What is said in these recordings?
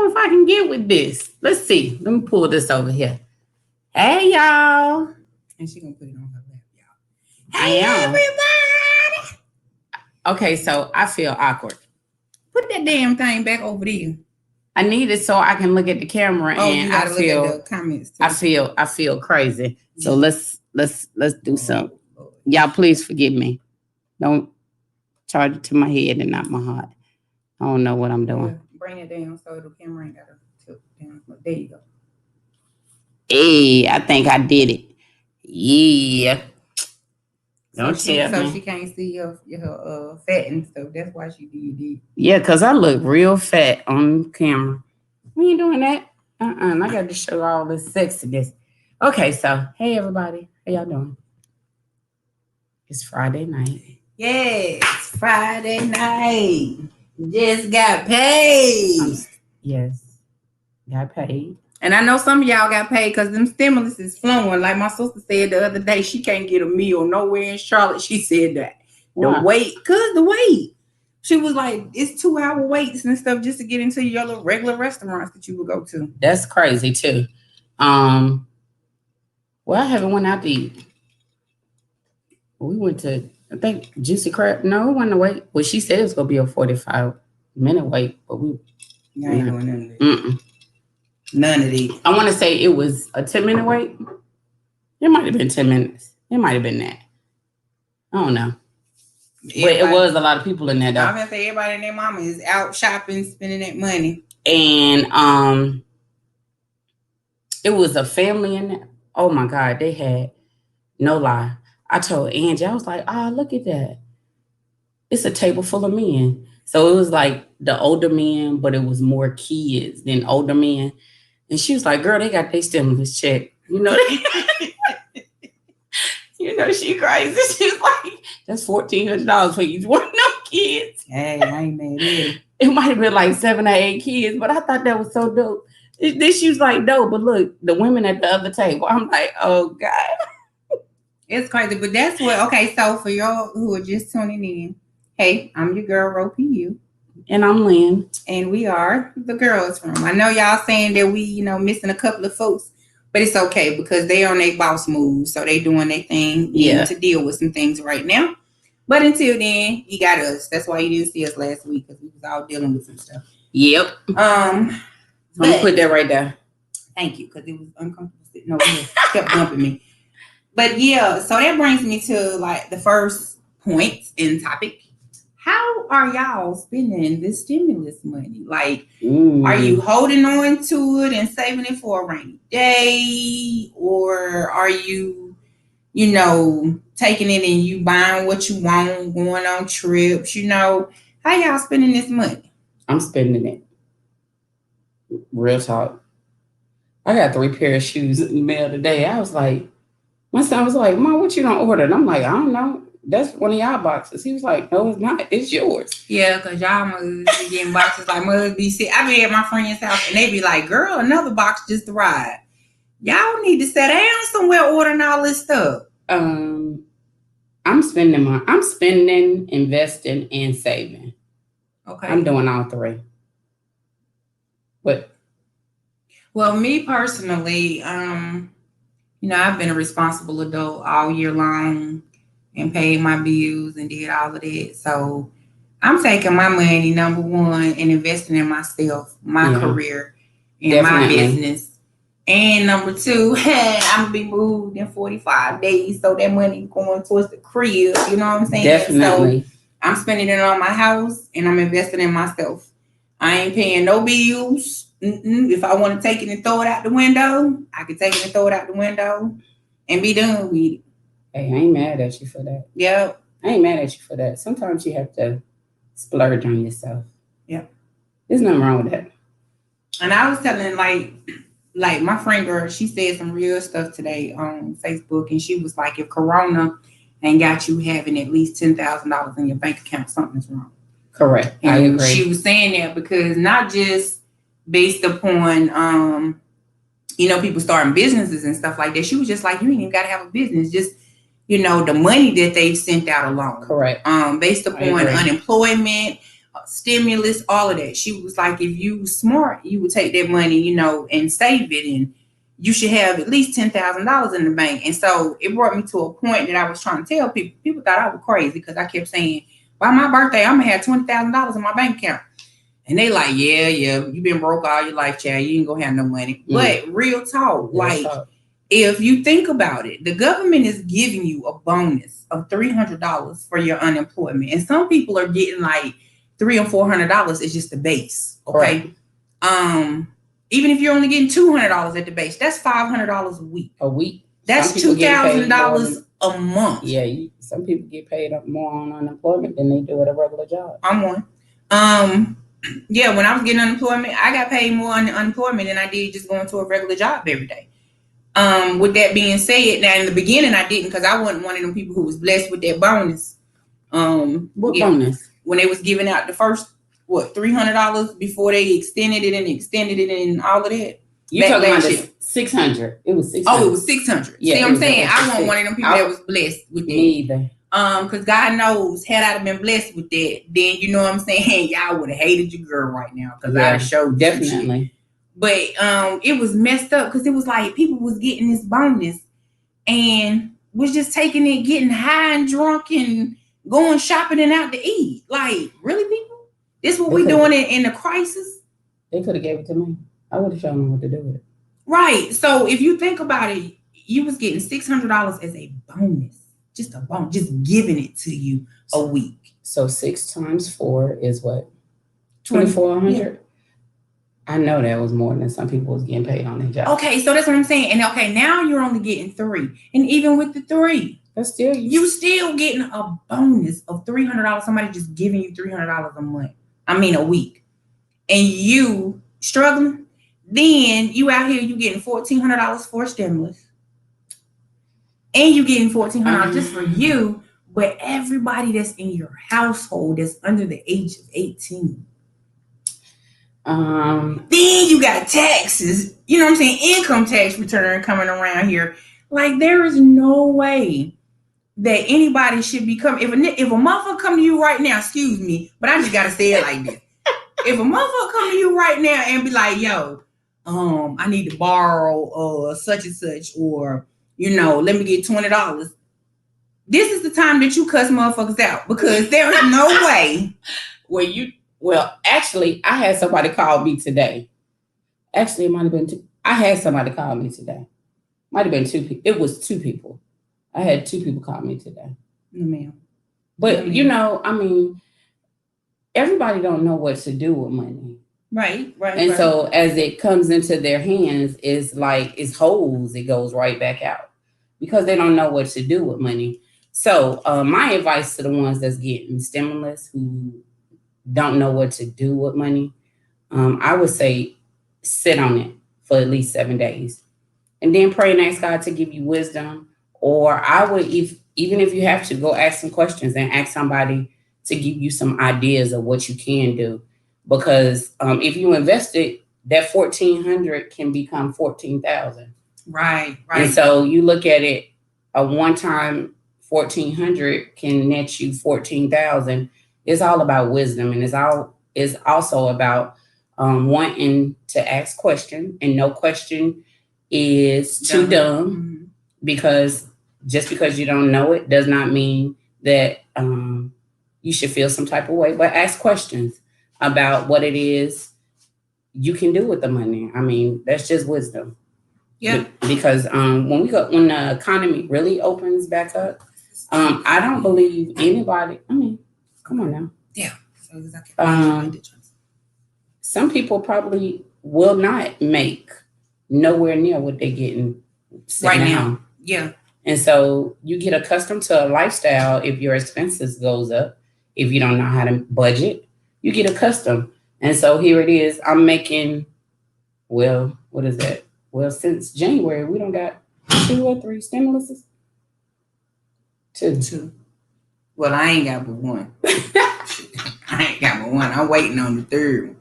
know if I can get with this. Let's see. Let me pull this over here. Hey, y'all. And she gonna put it on her lap, y'all. Hey, everybody. Okay, so I feel awkward. Put that damn thing back over there. I need it so I can look at the camera, and I feel look at the comments too. I feel crazy. So let's do something. Y'all, please forgive me. Don't charge it to my head and not my heart. I don't know what I'm doing. Yeah, bring it down so the camera ain't gotta tilt down. There you go. Hey, I think I did it. Yeah. Don't tell me. So she can't see your fat and stuff. That's why she did it. Yeah, because I look real fat on camera. We ain't doing that. I got to show all this sexiness. Okay, so, hey, everybody. How y'all doing? It's Friday night. Yes, Friday night. Just got paid. Yes, got paid. And I know some of y'all got paid because them stimulus is flowing. Like my sister said the other day, she can't get a meal nowhere in Charlotte. She said that. The wait. She was like, it's 2-hour waits and stuff just to get into your little regular restaurants that you would go to. That's crazy too. Well, I haven't went out to eat. We went to, I think, Juicy Crab. No, it wasn't a wait. Well, she said it was going to be a 45-minute wait, but we... I ain't doing none of that. None of these. I want to say it was a 10-minute wait. It might have been 10 minutes. It might have been that. I don't know. But it was a lot of people in there, though. I'm going to say everybody and their mama is out shopping, spending that money. And it was a family in there. Oh, my God. They had, no lie. I told Angie, I was like, look at that. It's a table full of men. So it was like the older men, but it was more kids than older men. And she was like, girl, they got their stimulus check. You know, she crazy. She was like, that's $1,400 for each one of them kids. Hey, I ain't mad at it. It might have been like 7 or 8 kids, but I thought that was so dope. Then she was like, no, but look, the women at the other table. I'm like, oh, God. It's crazy, but that's what, okay, so for y'all who are just tuning in, hey, I'm your girl, Ropey You. And I'm Lynn. And we are the Girls Room. I know y'all saying that we, missing a couple of folks, but it's okay because they on their boss move. So they doing their thing to deal with some things right now. But until then, you got us. That's why you didn't see us last week because we was all dealing with some stuff. Yep. I'm going to put that right there. Thank you, because it was uncomfortable. No, it kept bumping me. But yeah, so that brings me to like the first point in topic. How are y'all spending this stimulus money? Like, are you holding on to it and saving it for a rainy day? Or are you, taking it and you buying what you want, going on trips? How y'all spending this money? I'm spending it. Real talk. I got 3 pairs of shoes in the mail today. I was like, my son was like, Mom, what you don't order? And I'm like, I don't know. That's one of y'all boxes. He was like, no, it's not. It's yours. Yeah, because y'all must be getting boxes like must be sick. I be at my friend's house and they be like, girl, another box just arrived. Y'all need to sit down somewhere ordering all this stuff. I'm spending, investing, and saving. Okay. I'm doing all 3. But well, me personally, I've been a responsible adult all year long and paid my bills and did all of that. So I'm taking my money, number one, and investing in myself, my career, and my business. And number 2, I'm going to be moved in 45 days. So that money going towards the crib. You know what I'm saying? Definitely. So I'm spending it on my house and I'm investing in myself. I ain't paying no bills. If I want to take it and throw it out the window, I can take it and throw it out the window and be done with it. Hey, I ain't mad at you for that. Yep. I ain't mad at you for that. Sometimes you have to splurge on yourself. Yep. There's nothing wrong with that. And I was telling like my friend girl, she said some real stuff today on Facebook, and she was like, if Corona ain't got you having at least $10,000 in your bank account, something's wrong. Correct. And I agree. She was saying that because not just based upon people starting businesses and stuff like that. She was just like, you ain't even got to have a business. Just, the money that they've sent out alone. Correct. Based upon unemployment, stimulus, all of that. She was like, if you smart, you would take that money, you know, and save it, and you should have at least $10,000 in the bank. And so it brought me to a point that I was trying to tell people. People thought I was crazy because I kept saying, by my birthday, I'm gonna have $20,000 in my bank account. And they like, yeah, you been broke all your life, child. You ain't gonna have no money. But real talk, if you think about it, the government is giving you a bonus of $300 for your unemployment, and some people are getting like $300 or $400. It's just the base, okay? Right. Even if you're only getting $200 at the base, that's $500 a week. A week. That's $2,000 a month. Yeah, some people get paid more on unemployment than they do at a regular job. I'm one. Yeah, when I was getting unemployment, I got paid more on unemployment than I did just going to a regular job every day. With that being said, now in the beginning I didn't, because I wasn't one of them people who was blessed with that bonus. What bonus? When they was giving out the first $300 before they extended it and all of that. You talking about the 600? It was 600. Oh, it was 600. Yeah, see what I'm saying? I wasn't one of them people that was blessed with that. Me either. Because God knows, had I been blessed with that, then you know what I'm saying, y'all would have hated your girl right now, because I showed definitely. But it was messed up, because it was like people was getting this bonus and was just taking it, getting high and drunk and going shopping and out to eat. Like, really, people? This is what we doing in the crisis? They could have gave it to me. I would have shown them what to do with it. Right. So if you think about it, you was getting $600 as a bonus. Just a bonus, just giving it to you a week. So 6 times 4 is what? 2,400? Yeah. I know that was more than some people was getting paid on their job. Okay, so that's what I'm saying. And okay, now you're only getting 3. And even with the 3, that's still you still getting a bonus of $300. Somebody just giving you $300 a month. I mean a week. And you struggling, then you out here, you getting $1,400 for stimulus. And you getting $1,400 just for you, but everybody that's in your household that's under the age of 18. Then you got taxes, you know what I'm saying? Income tax return coming around here. Like, there is no way that anybody should be coming. If a motherfucker come to you right now, excuse me, but I just gotta say it like this. If a motherfucker come to you right now and be like, yo, I need to borrow such and such, or you know, let me get $20. This is the time that you cuss motherfuckers out, because there is no way. Well, actually, I had somebody call me today. Actually, it might have been 2. I had somebody call me today. Might have been 2 people. It was 2 people. I had 2 people call me today. No, ma'am. But, you know, I mean, everybody don't know what to do with money. Right. And so as it comes into their hands, it's like it's holes. It goes right back out because they don't know what to do with money. So my advice to the ones that's getting stimulus who don't know what to do with money, I would say sit on it for at least 7 days, and then pray and ask God to give you wisdom. Or I would, even if you have to, go ask some questions and ask somebody to give you some ideas of what you can do. Because if you invest it, that $1,400 can become $14,000. Right. And so you look at it, a one-time $1,400 can net you $14,000. It's all about wisdom, and it's also about wanting to ask questions, and no question is too dumb. Mm-hmm. Because just because you don't know it does not mean that you should feel some type of way. But ask questions about what it is you can do with the money. I mean, that's just wisdom. Yeah. Because when the economy really opens back up, I don't believe anybody. I mean, come on now. Yeah. Some people probably will not make nowhere near what they're getting right now. Yeah. And so you get accustomed to a lifestyle. If your expenses goes up, if you don't know how to budget, you get accustomed. And so here it is. I'm making, well, what is that? Well, since January, we don't got 2 or 3 stimuluses. 2. Well, I ain't got but 1. I ain't got but 1. I'm waiting on the 3rd one.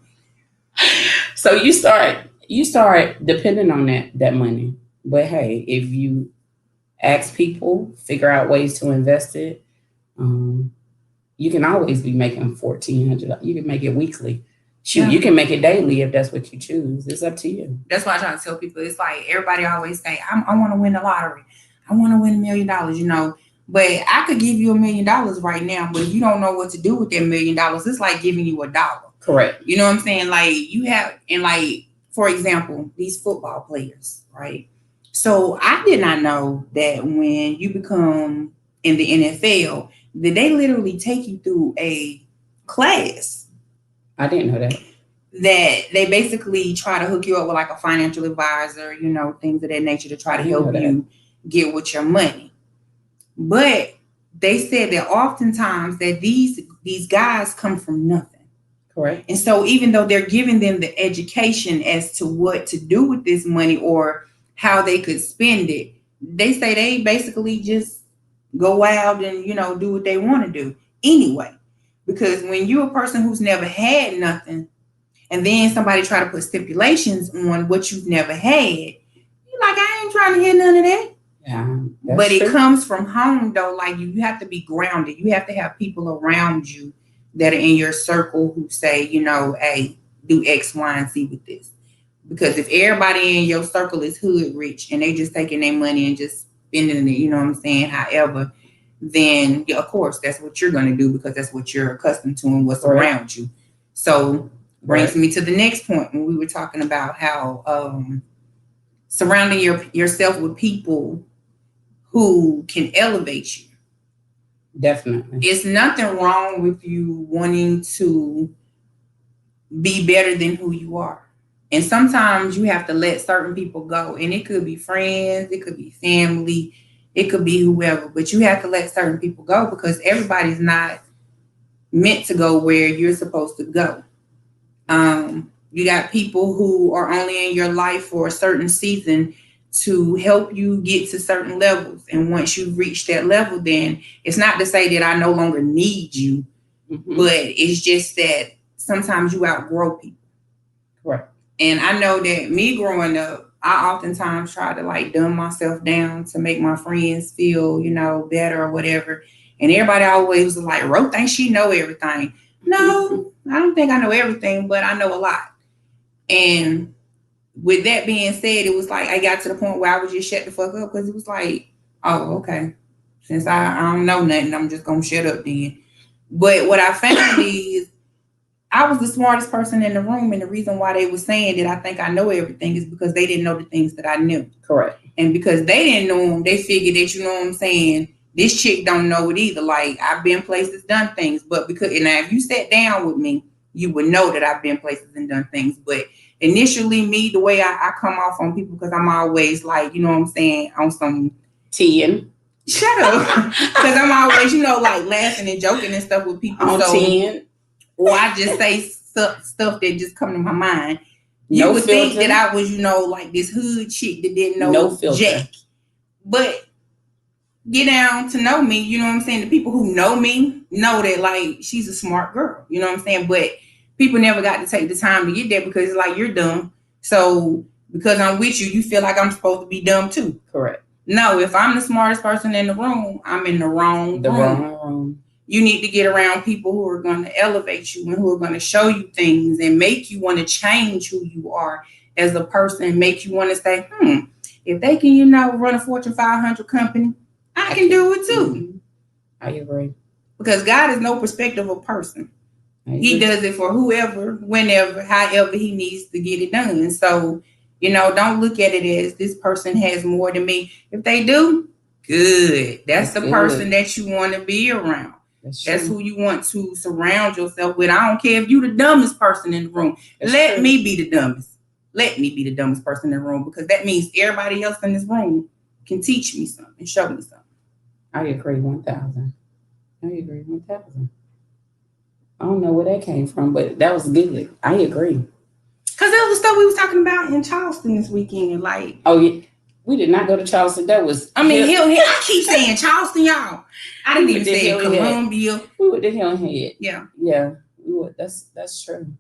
So you start depending on that money. But hey, if you ask people, figure out ways to invest it, you can always be making $1,400. You can make it weekly. Shoot, Yeah. you can make it daily if that's what you choose. It's up to you. That's why I try to tell people. It's like everybody always say, I want to win the lottery. I want to win $1 million, you know. But I could give you $1 million right now, but if you don't know what to do with that $1 million, it's like giving you $1. Correct. You know what I'm saying? Like you have, and like, for example, these football players, right? So I did not know that when you become in the NFL, that they literally take you through a class. I didn't know that. That they basically try to hook you up with like a financial advisor, you know, things of that nature to try to help you get with your money. But they said that oftentimes that these guys come from nothing. Correct. And so even though they're giving them the education as to what to do with this money or how they could spend it, they say they basically just go wild and, you know, do what they want to do anyway. Because when you're a person who's never had nothing, and then somebody try to put stipulations on what you've never had, you're like, I ain't trying to hear none of that. Yeah, but it comes from home though. Like you have to be grounded. You have to have people around you that are in your circle who say, you know, hey, do X, Y, and Z with this. Because if everybody in your circle is hood rich and they just taking their money and just spending it, you know what I'm saying, however, then yeah, of course that's what you're going to do because that's what you're accustomed to and what's around you. So brings me to the next point when we were talking about how surrounding yourself with people who can elevate you. Definitely. It's nothing wrong with you wanting to be better than who you are. And sometimes you have to let certain people go. And it could be friends, it could be family, it could be whoever. But you have to let certain people go because everybody's not meant to go where you're supposed to go. You got people who are only in your life for a certain season to help you get to certain levels. And once you reach that level, then it's not to say that I no longer need you, but it's just that sometimes you outgrow people. Right. And I know that me growing up, I oftentimes try to like dumb myself down to make my friends feel, you know, better or whatever. And everybody always was like, Ro thinks she know everything. No, I don't think I know everything, but I know a lot. And with that being said, it was like I got to the point where I would just shut the fuck up because it was like, oh, okay. Since I don't know nothing, I'm just going to shut up then. But what I found is I was the smartest person in the room. And the reason why they were saying that I think I know everything is because they didn't know the things that I knew. Correct. And because they didn't know them, they figured that, you know what I'm saying, this chick don't know it either. Like, I've been places, done things. But because, and now if you sat down with me, you would know that I've been places and done things. But initially, me, the way I come off on people, because I'm always like, you know what I'm saying, on some teeing. Shut up. Because I'm always, you know, like laughing and joking and stuff with people. On 10. Or I just say stuff that just come to my mind. You would think that I was, you know, like this hood chick that didn't know Jack. But get down to know me, you know what I'm saying? The people who know me know that, like, she's a smart girl, you know what I'm saying? But people never got to take the time to get there because it's like, you're dumb. So because I'm with you, you feel like I'm supposed to be dumb too. Correct. No, if I'm the smartest person in the room, I'm in the wrong room. You need to get around people who are going to elevate you and who are going to show you things and make you want to change who you are as a person, make you want to say, if they can, you know, run a Fortune 500 company, I can do it too. I agree. Because God is no perspective of person. He does it for whoever, whenever, however he needs to get it done. So, you know, don't look at it as this person has more than me. If they do, good. That's the person that you want to be around. That's who you want to surround yourself with. I don't care if you're the dumbest person in the room. Let me be the dumbest. Let me be the dumbest person in the room because that means everybody else in this room can teach me something and show me something. I agree 1,000. I agree 1,000. I don't know where that came from, but that was good. I agree. Because that was the stuff we was talking about in Charleston this weekend. Like, oh yeah, we did not go to Charleston. That was. I mean, I keep saying Charleston, y'all. I didn't even say Columbia. We were the Hillhead. Yeah. Yeah. We were. That's true.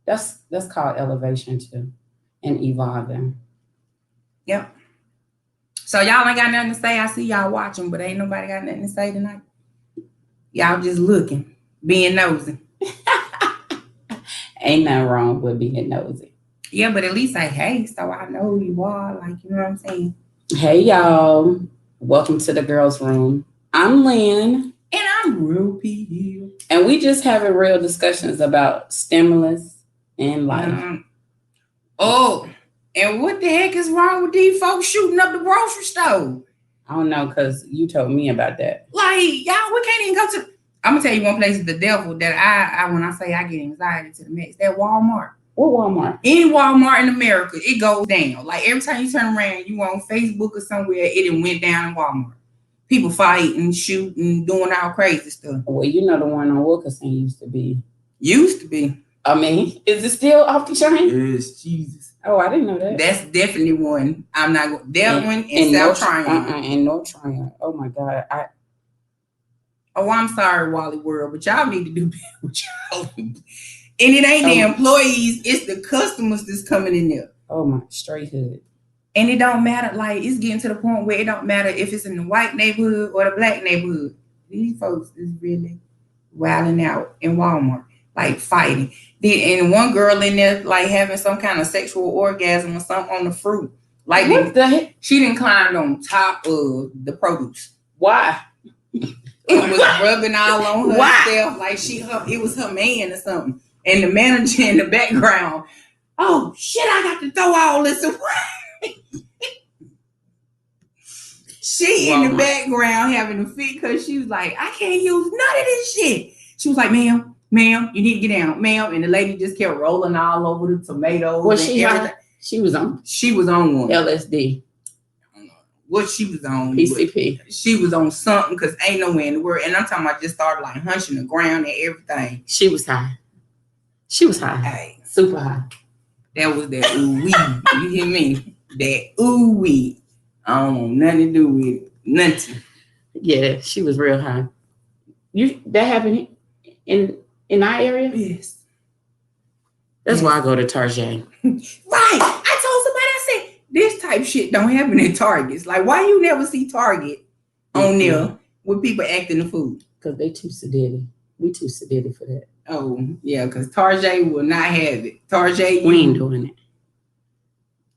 That's called elevation too, and evolving. Yep. So y'all ain't got nothing to say. I see y'all watching, but ain't nobody got nothing to say tonight. Y'all just looking, being nosy. Ain't nothing wrong with being nosy. Yeah, but at least like, hey, so I know who you are. Like, you know what I'm saying? Hey, y'all. Welcome to the girls' room. I'm Lynn. And I'm Real P. Hill. And we just having real discussions about stimulus and life. Oh, and what the heck is wrong with these folks shooting up the grocery store? I don't know, because you told me about that. Like, y'all, we can't even go to... I'm going to tell you one place is the devil that I when I say I get anxiety to the max, that Walmart. What Walmart? Any Walmart in America, it goes down. Like, every time you turn around, you on Facebook or somewhere, it done went down in Walmart. People fighting, shooting, doing all crazy stuff. Well, you know the one on Wilkerson used to be. Used to be. I mean, is it still off the chain? Yes, Jesus. Oh, I didn't know that. That's definitely one. I'm not going. That one in South Triangle. In North Triangle. Oh my God. I'm sorry, Wally World, but y'all need to do better with y'all. And it ain't the employees, it's the customers that's coming in there. Oh my, straight hood. And it don't matter, like, it's getting to the point where it don't matter if it's in the white neighborhood or the black neighborhood. These folks is really wilding out in Walmart, like fighting. And one girl in there, like, having some kind of sexual orgasm or something on the fruit. Like, what the heck? She didn't climb on top of the produce. Why? It was rubbing all on herself, like it was her man or something. And the manager in the background, oh shit, I got to throw all this away. She in the background having a fit because she was like, I can't use none of this shit. She was like, ma'am, you need to get down, ma'am. And the lady just kept rolling all over the tomatoes. Was she on? She was on one. LSD. What she was on. PCP. She was on something because ain't nowhere in the world. And I'm talking about just started like hunching the ground and everything. She was high. Hey, super high. That was that ooh wee. You hear me? That ooh wee. I don't want nothing to do with it. Nothing. Yeah, she was real high. That happened in our area? Yes. That's why I go to Target. Right. I told somebody, I said, this type shit don't happen in Targets. Like, why you never see Target on there with people acting the fool? Because they too sedated. We too sedated for that. Oh, yeah, because Target will not have it. Target, we ain't doing it.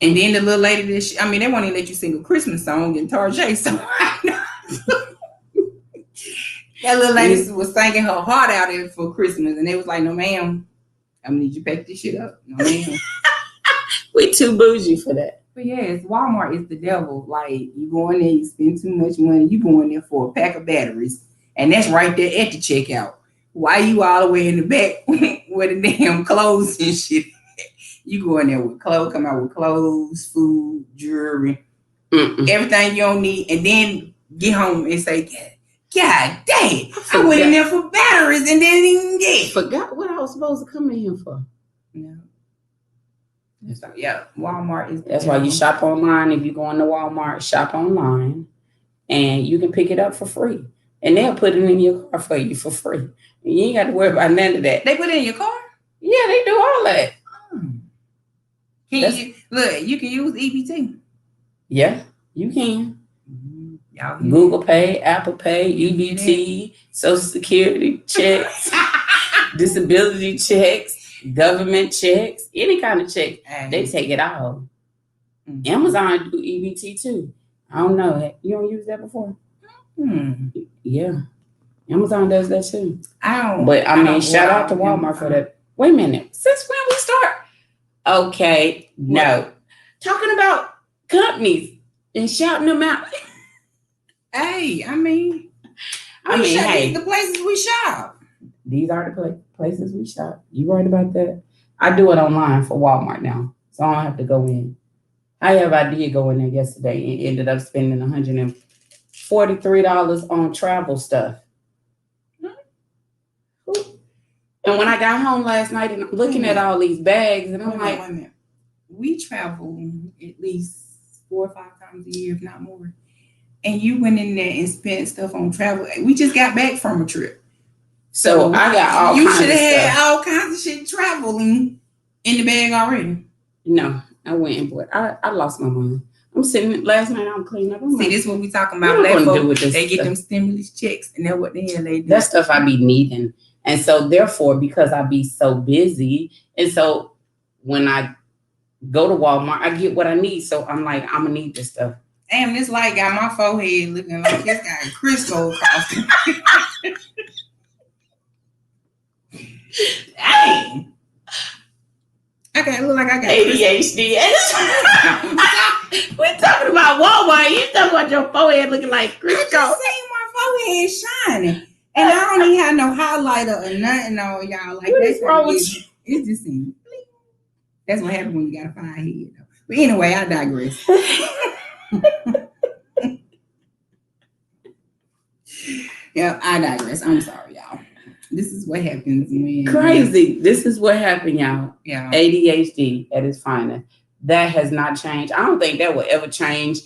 And then the little lady, they won't even let you sing a Christmas song in Target. So that little lady was singing her heart out there for Christmas. And they was like, no, ma'am, I'm going to need you to pack this shit up. No, ma'am. We too bougie for that. But yes, Walmart is the devil. Like, you go in there, you spend too much money. You go in there for a pack of batteries. And that's right there at the checkout. Why you all the way in the back with the damn clothes and shit? You go in there with clothes, come out with clothes, food, jewelry, everything you don't need. And then get home and say, God dang, I went in there for batteries and didn't even get it. Forgot what I was supposed to come in here for. No. So, yeah, Walmart is. That's why you shop online. If you go into Walmart, shop online, and you can pick it up for free, and they'll put it in your car for you for free. And you ain't got to worry about none of that. They put it in your car? Yeah, they do all that. You can use EBT. Yeah, you can. Google Pay, Apple Pay, EBT, Social Security checks, disability checks, government checks, any kind of check. They take it all. Amazon do EBT too. I don't know. You don't use that before? Yeah. Amazon does that too. Shout out to Walmart for that. Wait a minute. Since when we start? Okay. No. Talking about companies and shouting them out. Hey, hey, the places we shop. These are the places we shop. You right about that? I do it online for Walmart now, so I don't have to go in. However, I did go in there yesterday and ended up spending $143 on travel stuff. And when I got home last night and I'm looking at all these bags, and I'm like, wait a minute. We travel at least 4 or 5 times a year, if not more. And you went in there and spent stuff on travel. We just got back from a trip. So I got all kinds of stuff. You should have had all kinds of shit traveling in the bag already. No, I went and bought. I lost my mind. I'm sitting last night. I'm cleaning up. I'm See, like, this is what we talking what about. am I Black gonna do folks, with this they get stuff? them stimulus checks, and that's what the hell they do. That stuff I be needing, and so therefore, because I be so busy, and so when I go to Walmart, I get what I need. So I'm like, I'm gonna need this stuff. Damn, this light got my forehead looking like it's got Crisco across it. Dang. Okay, look like I got ADHD. We're talking about Walmart. You talking about your forehead looking like I Crisco. just seen my forehead shining. And I don't even have no highlighter or nothing on y'all. Like, What that's is wrong with you? It's just seems. That's what happens when you got a fine head. Though. But anyway, I digress. Yeah, I digress. I'm sorry, y'all. This is what happens when Crazy. This is what happened, y'all. Yeah. ADHD at its finest. That has not changed. I don't think that will ever change.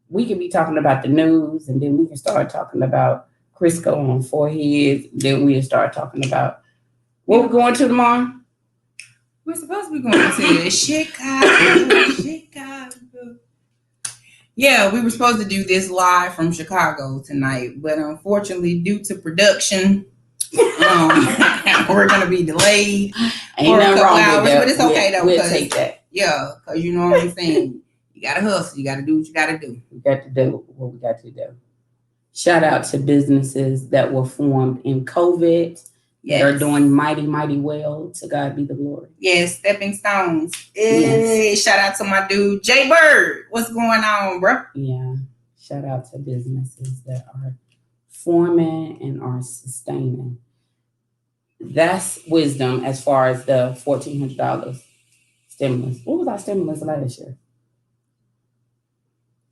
We can be talking about the news, and then we can start talking about Crisco on foreheads. Then we'll start talking about what we're going to tomorrow. We're supposed to be going to Chicago. Yeah, we were supposed to do this live from Chicago tonight, but unfortunately, due to production, we're gonna be delayed Ain't for a nothing couple wrong hours. with that. But it's okay though. We'll take that. Yeah, because you know what I'm saying. You gotta hustle. You gotta do what you gotta do. We got to do what we got to do. Shout out to businesses that were formed in COVID. Yes. They're doing mighty, mighty well. To God be the glory. Yes, stepping stones. Yes. Hey, shout out to my dude, Jay Bird. What's going on, bro? Yeah. Shout out to businesses that are forming and are sustaining. That's wisdom as far as the $1,400 stimulus. What was our stimulus last year?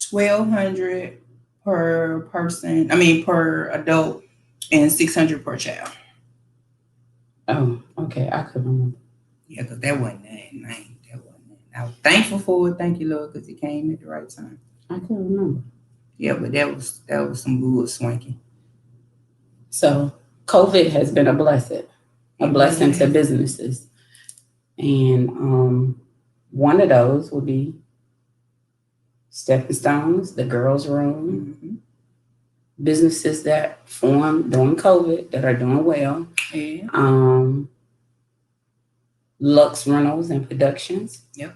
$1,200 per person. Per adult, and $600 per child. Oh, okay. I couldn't remember. Yeah, because that wasn't that. That wasn't that. I was thankful for it. Thank you, Lord, because it came at the right time. I couldn't remember. Yeah, but that was some good swanky. So COVID has been a blessing to businesses. And one of those would be Stepping Stones, the Girls Room, Mm-hmm. businesses that formed during COVID that are doing well. Yeah. Lux Rentals and Productions. Yep.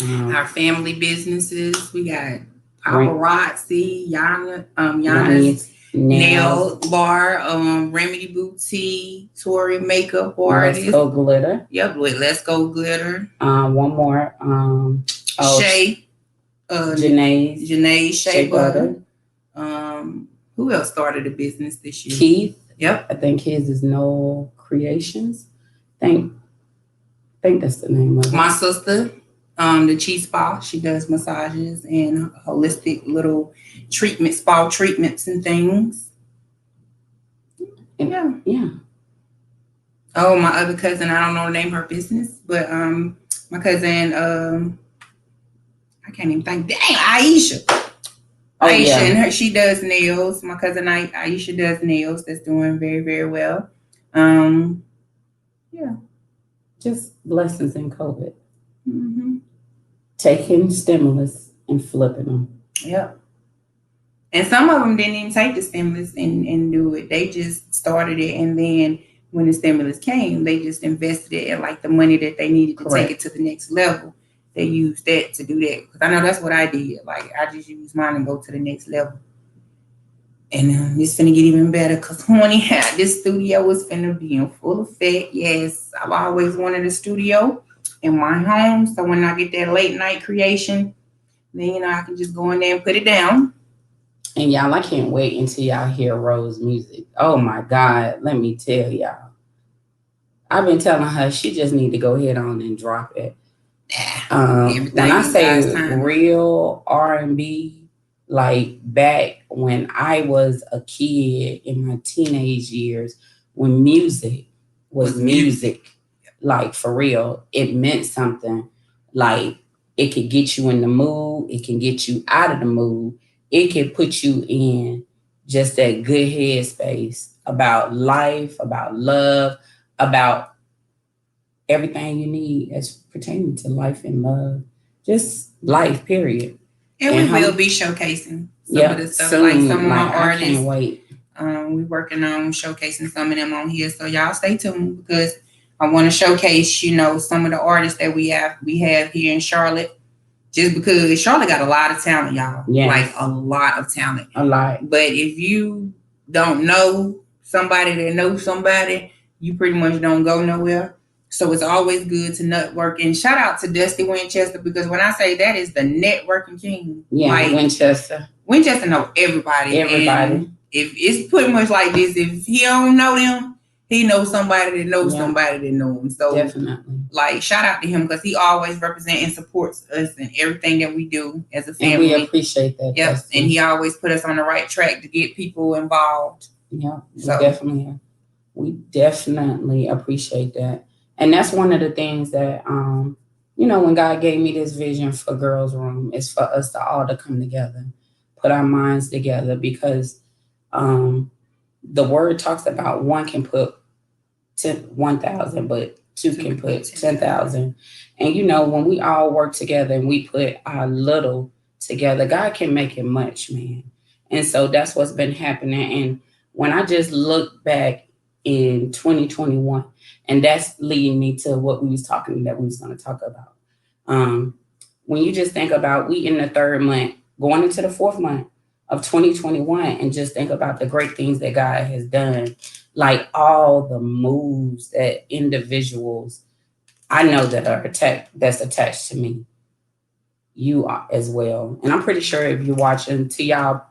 Our family businesses, we got Paparazzi, Yana's Nail Bar, Remedy Boutique, Tory Makeup Artist. Let's Go Glitter. Yep, Let's Go Glitter. One more. Shay. Janae Shea Butter. Who else started a business this year? Keith. Yep. I think his is Noel Creations. I think that's the name of it. My sister, the Chi Spa, she does massages and holistic little spa treatments and things. Yeah. Oh, my other cousin, I don't know the name of her business, but my cousin, I can't even think. Dang, Aisha. Oh, Aisha, yeah. and she does nails. My cousin Aisha does nails. That's doing very, very well. Yeah. Just blessings in COVID. Mm-hmm. Taking stimulus and flipping them. Yep. And some of them didn't even take the stimulus and do it. They just started it, and then when the stimulus came, they just invested it in like the money that they needed to Correct. take it to the next level. They used that to do that. Because I know that's what I did. Like, I just used mine and go to the next level. And it's finna get even better because honey, this studio is finna be in full effect. Yes, I've always wanted a studio in my home. So when I get that late night creation, then, I can just go in there and put it down. And y'all, I can't wait until y'all hear Rose music. Oh my God, let me tell y'all. I've been telling her she just need to go ahead on and drop it. When I say real R&B, like back when I was a kid in my teenage years, when music was music, like for real, it meant something. Like it could get you in the mood, it can get you out of the mood, it can put you in just that good headspace about life, about love, about everything you need as pertaining to life and love. just life, period. And we will be showcasing some of the stuff, soon, like some of my I artists. can't wait. We're working on showcasing some of them on here, so y'all stay tuned because I want to showcase, some of the artists that we have here in Charlotte. Just because Charlotte got a lot of talent, y'all. Yes. Like a lot of talent. A lot. But if you don't know somebody that knows somebody, you pretty much don't go nowhere. So it's always good to network. And shout out to Dusty Winchester, because when I say that is the networking king. Yeah, like, Winchester know everybody. And if it's pretty much like this, if he don't know them, he knows somebody that knows somebody that knows him. So definitely, like, shout out to him because he always represents and supports us in everything that we do as a family. And we appreciate that. Yep. And he always put us on the right track to get people involved. Yeah, we definitely appreciate that. And that's one of the things that, when God gave me this vision for Girls Room, is for us to all to come together, put our minds together, because the word talks about one can put 1,000, but two can put 10,000. And, when we all work together and we put our little together, God can make it much, man. And so that's what's been happening. And when I just look back in 2021, and that's leading me to what we was going to talk about. When you just think about, we in the third month, going into the fourth month of 2021, and just think about the great things that God has done, like all the moves that individuals I know that are that's attached to me, you are as well. And I'm pretty sure if you're watching, to y'all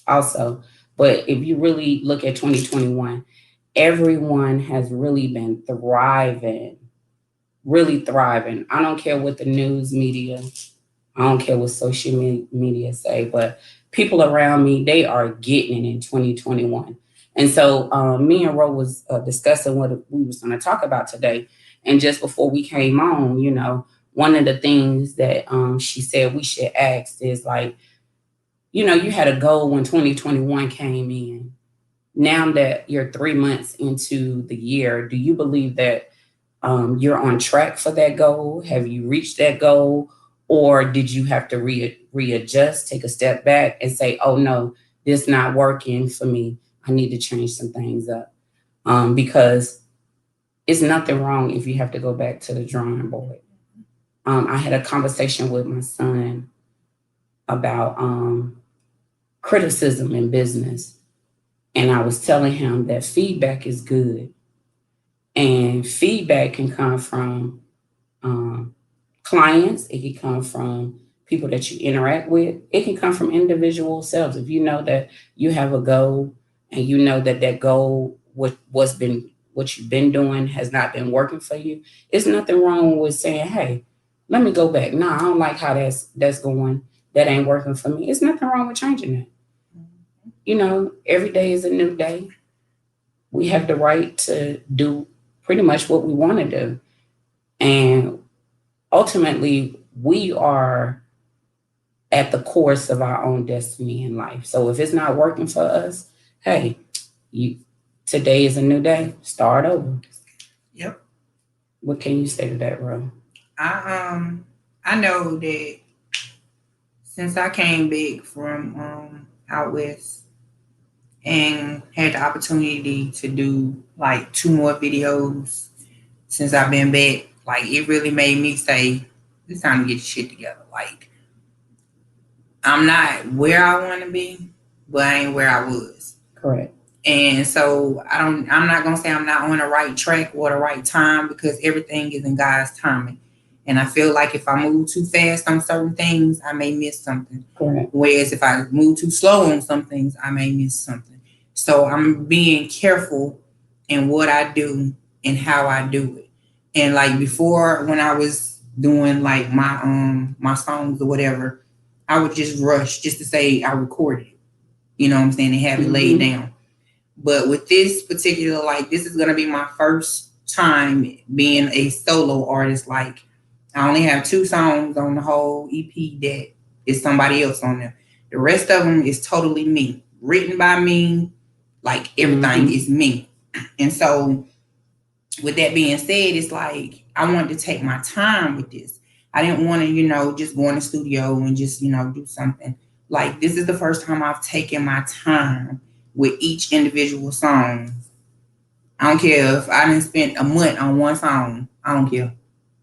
also, but if you really look at 2021, everyone has really been thriving. I don't care what the news media, I don't care what social media say, but people around me, they are getting it in 2021. And so me and Ro was discussing what we was going to talk about today. And just before we came on, one of the things that she said we should ask is, like, you had a goal when 2021 came in. Now that you're 3 months into the year, do you believe that you're on track for that goal? Have you reached that goal? Or did you have to readjust, take a step back and say, oh no, this not working for me. I need to change some things up. Because it's nothing wrong if you have to go back to the drawing board. I had a conversation with my son about criticism in business. And I was telling him that feedback is good. And feedback can come from clients. It can come from people that you interact with. It can come from individual selves. If you know that you have a goal and you know that goal, what you've been doing has not been working for you, it's nothing wrong with saying, hey, let me go back. No, I don't like how that's going. That ain't working for me. It's nothing wrong with changing it. Every day is a new day. We have the right to do pretty much what we want to do. And ultimately, we are at the course of our own destiny in life. So if it's not working for us, hey, today is a new day. Start over. Yep. What can you say to that, Ro? I know that since I came back from out west and had the opportunity to do like 2 more videos since I've been back, like, it really made me say, it's time to get your shit together. Like, I'm not where I want to be, but I ain't where I was. Correct. And so I'm not going to say I'm not on the right track or the right time, because everything is in God's timing. And I feel like if I move too fast on certain things, I may miss something. Correct. Whereas if I move too slow on some things, I may miss something. So I'm being careful in what I do and how I do it. And like before, when I was doing like my songs or whatever, I would just rush just to say I recorded it. You know what I'm saying? And have it laid down. But with this particular, like, this is going to be my first time being a solo artist. Like, I only have 2 songs on the whole EP that is somebody else on there. The rest of them is totally me, written by me. Like, everything is me. And so with that being said, it's like, I wanted to take my time with this. I didn't want to, just go in the studio and just, do something. Like, this is the first time I've taken my time with each individual song. I don't care if I didn't spend a month on one song. I don't care.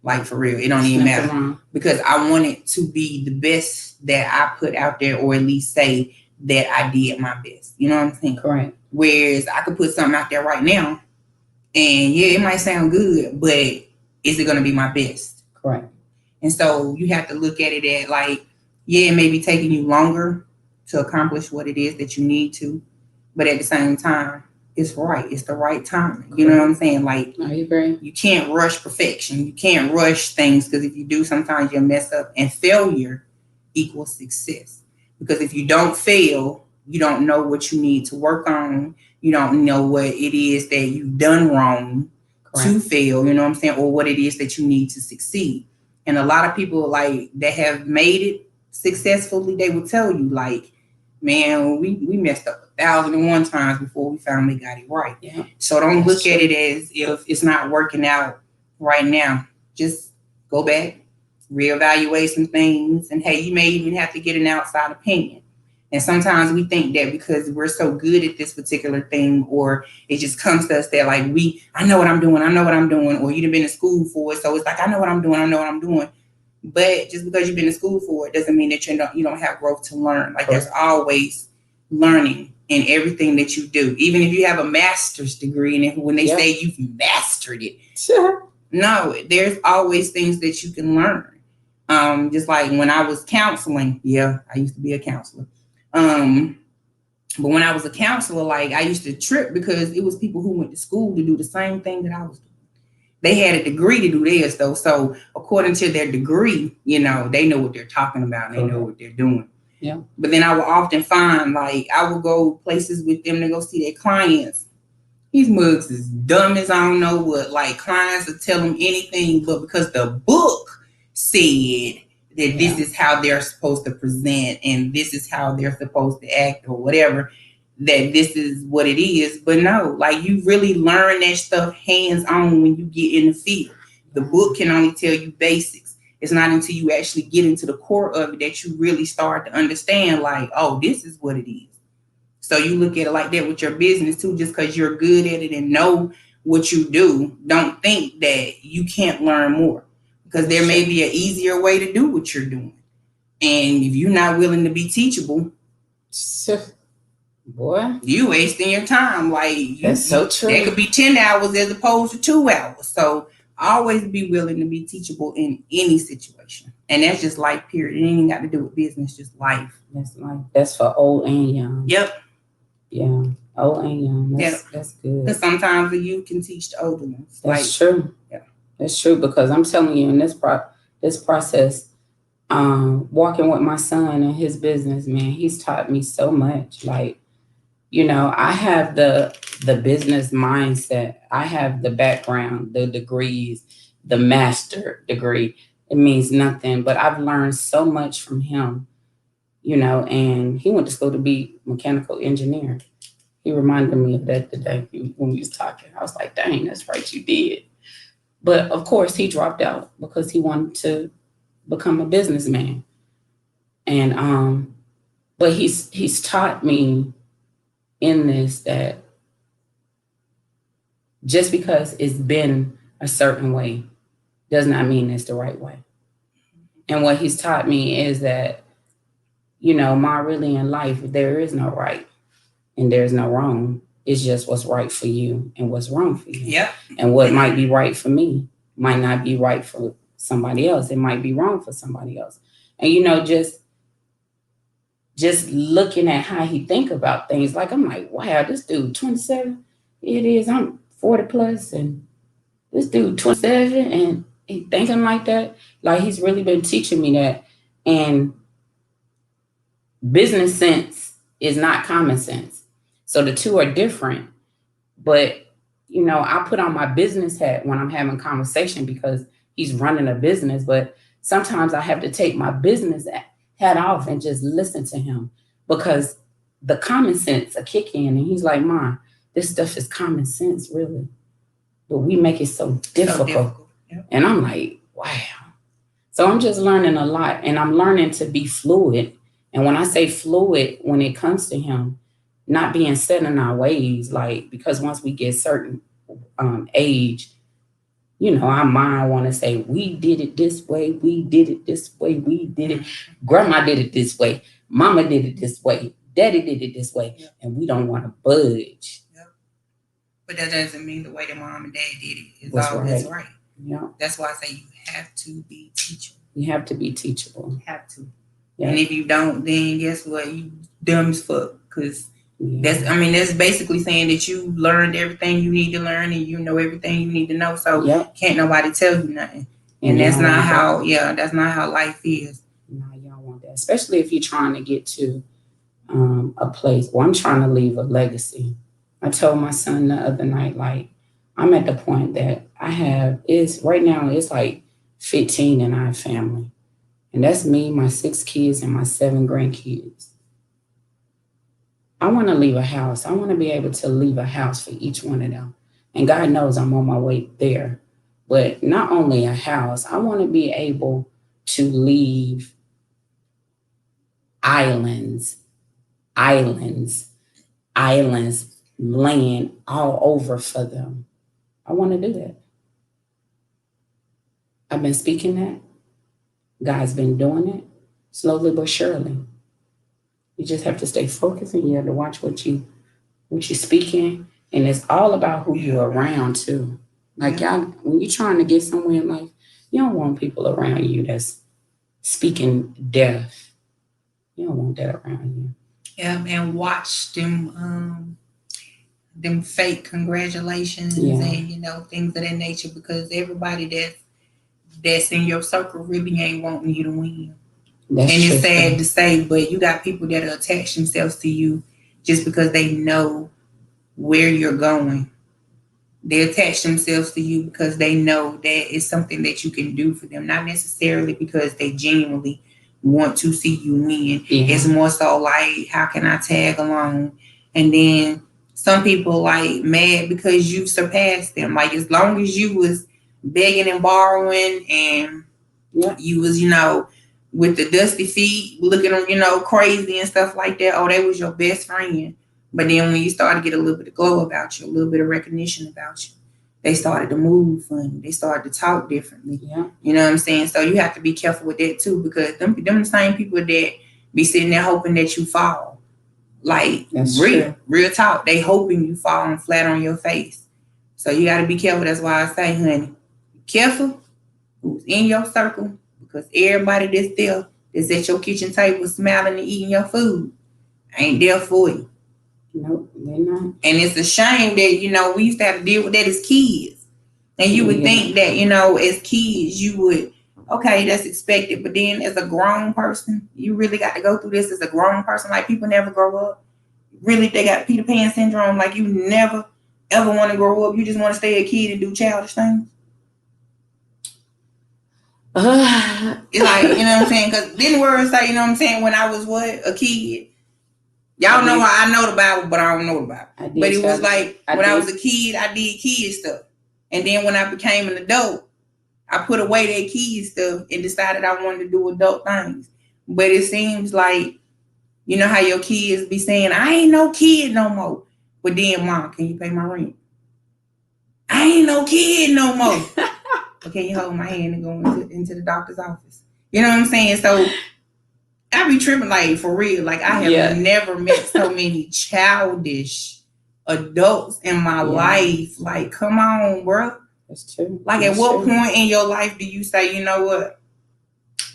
Like, for real. It don't even matter. Because I want it to be the best that I put out there, or at least say that I did my best. You know what I'm saying? Correct. Whereas I could put something out there right now, and yeah, it might sound good, but is it going to be my best? Correct. And so you have to look at it at like, yeah, it may be taking you longer to accomplish what it is that you need to, but at the same time, it's right. It's the right time. You know what I'm saying? Like, I agree. You can't rush perfection. You can't rush things, because if you do, sometimes you'll mess up. And failure equals success. Because if you don't fail, you don't know what you need to work on. You don't know what it is that you've done wrong to fail. You know what I'm saying? Or what it is that you need to succeed. And a lot of people like that have made it successfully, they will tell you like, man, we messed up 1,001 times before we finally got it right. Yeah. So don't look at it as if it's not working out right now. Just go back, reevaluate some things, and hey, you may even have to get an outside opinion. And sometimes we think that because we're so good at this particular thing, or it just comes to us that like I know what I'm doing, or you've been in school for it, so it's like I know what I'm doing. But just because you've been in school for it doesn't mean that you don't have growth to learn. Like there's always learning in everything that you do. Even if you have a master's degree, and when they say you've mastered it, no, there's always things that you can learn. Just like when I was counseling, I used to be a counselor. But when I was a counselor, like I used to trip because it was people who went to school to do the same thing that I was doing. They had a degree to do theirs though. So according to their degree, they know what they're talking about. And they know what they're doing. Yeah. But then I would often find like I would go places with them to go see their clients. These mugs is dumb as I don't know what. Like clients will tell them anything, but because the book said that this is how they're supposed to present and this is how they're supposed to act or whatever, that this is what it is. But no, like you really learn that stuff hands-on when you get in the field. The book can only tell you basics. It's not until you actually get into the core of it that you really start to understand like, oh, this is what it is. So you look at it like that with your business too. Just because you're good at it and know what you do, don't think that you can't learn more. Because there may be an easier way to do what you're doing. And if you're not willing to be teachable, boy, you wasting your time. Like that's so true. It could be 10 hours as opposed to 2 hours. So always be willing to be teachable in any situation. And that's just life, period. It ain't got to do with business, just life. That's life. That's for old and young. Yep. Yeah. Old and young. That's good. Because sometimes the youth can teach the older ones. That's true. Yeah. That's true, because I'm telling you, in this process, walking with my son and his business, man, he's taught me so much. Like, I have the business mindset. I have the background, the degrees, the master degree. It means nothing, but I've learned so much from him, and he went to school to be mechanical engineer. He reminded me of that today when we was talking. I was like, dang, that's right, you did. But of course, he dropped out because he wanted to become a businessman. And but he's taught me in this that just because it's been a certain way does not mean it's the right way. And what he's taught me is that, really in life, there is no right and there's no wrong. It's just what's right for you and what's wrong for you. Yeah. And what might be right for me might not be right for somebody else. It might be wrong for somebody else. And, just looking at how he think about things, like, I'm like, wow, this dude 27, it is, I'm 40 plus, and this dude 27 and he thinking like that. Like, he's really been teaching me that. And business sense is not common sense. So the two are different, but, I put on my business hat when I'm having conversation because he's running a business, but sometimes I have to take my business hat off and just listen to him because the common sense a kick in. And he's like, Mom, this stuff is common sense, really, but we make it so difficult. Yep. And I'm like, wow. So I'm just learning a lot, and I'm learning to be fluid. And when I say fluid, when it comes to him, not being set in our ways, like, because once we get certain age, our mind want to say, we did it this way, we did it this way, we did it. Grandma did it this way, mama did it this way, daddy did it this way, and we don't want to budge. But that doesn't mean the way that mom and dad did it is always right. Yeah. That's why I say you have to be teachable. You have to be teachable. You have to. Yeah. And if you don't, then guess what? You dumb as fuck. Because that's basically saying that you learned everything you need to learn and you know everything you need to know. So can't nobody tell you nothing. And that's not how, that's not how life is. No, y'all want that. Especially if you're trying to get to a place. Well, I'm trying to leave a legacy. I told my son the other night, like, I'm at the point that right now it's like 15 in our family. And that's me, my 6 kids, and my 7 grandkids. I want to leave a house. I want to be able to leave a house for each one of them. And God knows I'm on my way there. But not only a house, I want to be able to leave islands, land all over for them. I want to do that. I've been speaking that. God's been doing it slowly but surely. You just have to stay focused, and you have to watch what you're speaking. And it's all about who you're around too. Like y'all, when you're trying to get somewhere in life, you don't want people around you that's speaking death. You don't want that around you. Yeah, and watch them fake congratulations and things of that nature, because everybody that's in your circle really ain't wanting you to win. It's sad to say, but you got people that attach themselves to you just because they know where you're going. They attach themselves to you because they know that it's something that you can do for them, not necessarily because they genuinely want to see you win. It's more so like, how can I tag along? And then some people like mad because you surpassed them. Like, as long as you was begging and borrowing and you was, with the dusty feet, looking crazy and stuff like that, oh, they was your best friend. But then when you started to get a little bit of glow about you, a little bit of recognition about you, they started to move funny. They started to talk differently. Yeah. You know what I'm saying? So you have to be careful with that too, because them the same people that be sitting there hoping that you fall. Like, real talk. They hoping you fall flat on your face. So you got to be careful. That's why I say, honey, be careful who's in your circle, because everybody that's at your kitchen table smiling and eating your food ain't there for you. Nope, they're not. And it's a shame that, we used to have to deal with that as kids. And you would think that, as kids, you would, okay, that's expected. But then as a grown person, you really got to go through this as a grown person. Like, people never grow up. Really, they got Peter Pan syndrome. Like, you never, ever want to grow up. You just want to stay a kid and do childish things. It's like, you know what I'm saying? Because then words say, when I was a kid. Y'all know how I know the Bible, but I don't know the Bible. But it was like, when I was a kid, I did kid stuff. And then when I became an adult, I put away that kid stuff and decided I wanted to do adult things. But it seems like, you know how your kids be saying, I ain't no kid no more. But then, Mom, can you pay my rent? I ain't no kid no more. But can you hold my hand and go into the doctor's office? You know what I'm saying? So I be tripping, like, for real. Like, I have never met so many childish adults in my life. Like, come on, bro. That's true. Like, at what point in your life do you say, you know what?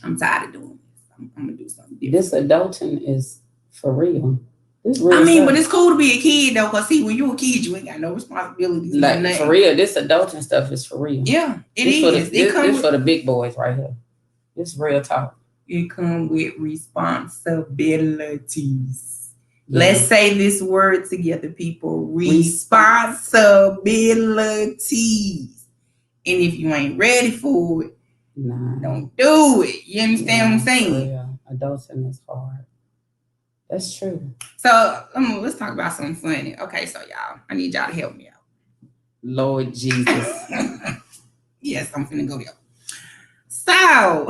I'm tired of doing this. I'm going to do something different. This adulting is for real. But it's cool to be a kid, though, because, see, when you're a kid, you ain't got no responsibilities. Like, for real, this adulting stuff is for real. Yeah, it is. It's for the big boys right here. It's real talk. It comes with responsibilities. Yeah. Let's say this word together, people. Responsibilities. And if you ain't ready for it, don't do it. You understand what I'm saying? Yeah, adulting is hard. That's true. So let's talk about something funny. Okay, so y'all, I need y'all to help me out. Lord Jesus. Yes, I'm finna go there. So,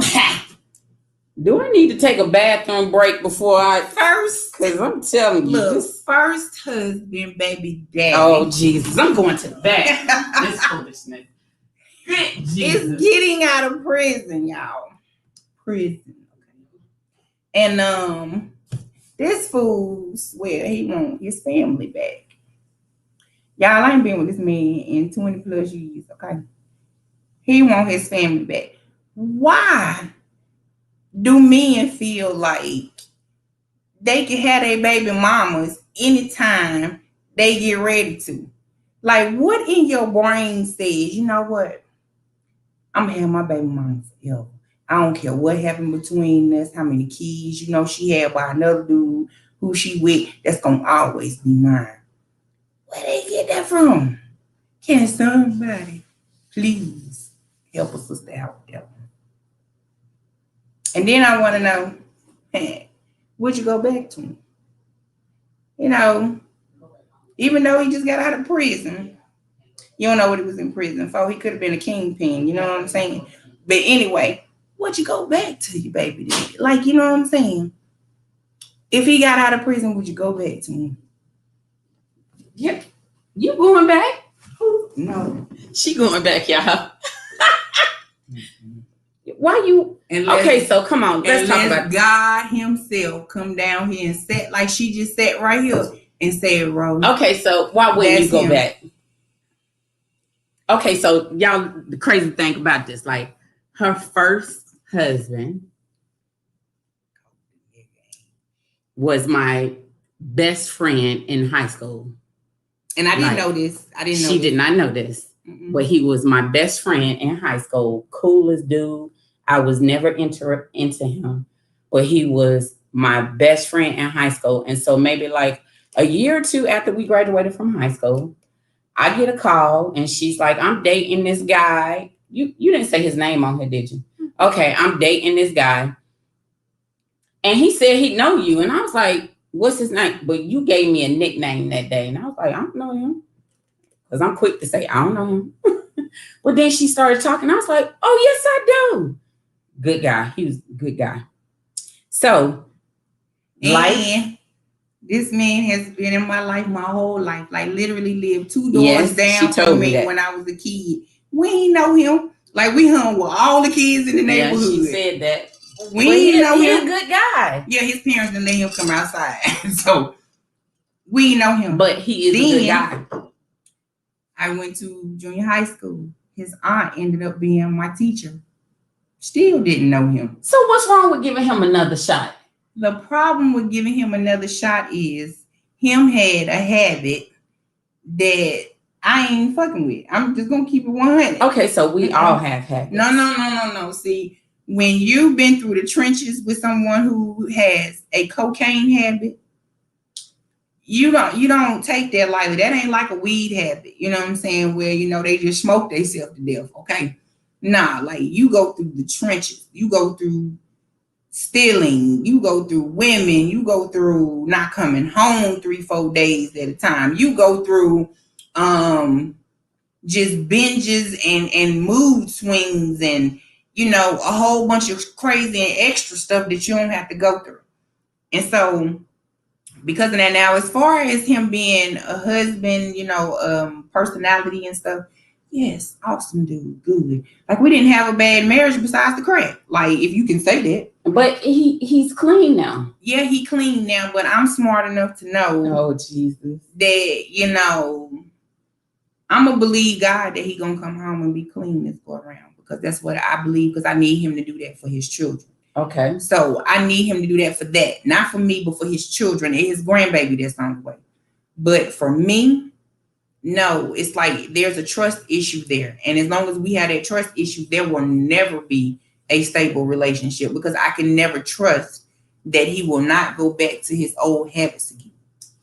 do I need to take a bathroom break before I first, because I'm telling you look, this. first husband, baby daddy. Oh Jesus, I'm going to the back. This foolishness. It's Jesus. getting out of prison, y'all. Prison. And this fool swear he want his family back. Y'all, I ain't been with this man in 20 plus years, okay? He want his family back. Why do men feel like they can have their baby mamas anytime they get ready to? Like, what in your brain says, you know what? I'm gonna have my baby mama forever. I don't care what happened between us, how many kids, she had by another dude who she with, that's gonna always be mine. Where they get that from? Can somebody please help a sister out with that one? And then I want to know, would you go back to him? Even though he just got out of prison, you don't know what he was in prison for. He could have been a kingpin, you know what I'm saying? But anyway, would you go back to your baby daddy? Like, you know what I'm saying? If he got out of prison, would you go back to him? Yep. You going back? No. She going back, y'all. Why you? Okay, so come on. Let's talk about God himself come down here and sat like she just sat right here and said, Rose. Okay, so why wouldn't you go back? Okay, so y'all, the crazy thing about this, like her first husband was my best friend in high school. And I didn't know this. She did not know this. But he was my best friend in high school. Coolest dude. I was never into him. But he was my best friend in high school. And so maybe like a year or two after we graduated from high school, I get a call and she's like, I'm dating this guy. You didn't say his name on here, did you? Okay, I'm dating this guy. And he said he'd know you. And I was like, what's his name? But you gave me a nickname that day. And I was like, I don't know him. Because I'm quick to say, I don't know him. But then she started talking. I was like, oh, yes, I do. Good guy. He was a good guy. So, this man has been in my life my whole life. Like, literally lived 2 doors down from me when I was a kid. We ain't know him. Like, we hung with all the kids in the neighborhood. She said that. We ain't know him. He's a good guy. Yeah, his parents didn't let him come outside. So, we know him. But he is a good guy. I went to junior high school. His aunt ended up being my teacher. Still didn't know him. So what's wrong with giving him another shot? The problem with giving him another shot is him had a habit that I ain't fucking with. I'm just going to keep it 100. Okay, so we all have habits. No. See, when you've been through the trenches with someone who has a cocaine habit, you don't take that lightly. That ain't like a weed habit, you know what I'm saying? Where, they just smoke themselves to death, okay? Nah, like you go through the trenches. You go through stealing. You go through women. You go through not coming home 3-4 days at a time. You go through just binges and mood swings and, a whole bunch of crazy and extra stuff that you don't have to go through. And so because of that, now as far as him being a husband, personality and stuff, yes, awesome dude, good. Like we didn't have a bad marriage besides the crack. Like if you can say that. But he's clean now. Yeah, he clean now, but I'm smart enough to know. Oh Jesus. That, I'm gonna believe God that he gonna come home and be clean this go around, because that's what I believe, because I need him to do that for his children. Okay. So I need him to do that for that. Not for me, but for his children and his grandbaby that's on the way. But for me, no, it's like there's a trust issue there. And as long as we have that trust issue, there will never be a stable relationship, because I can never trust that he will not go back to his old habits again.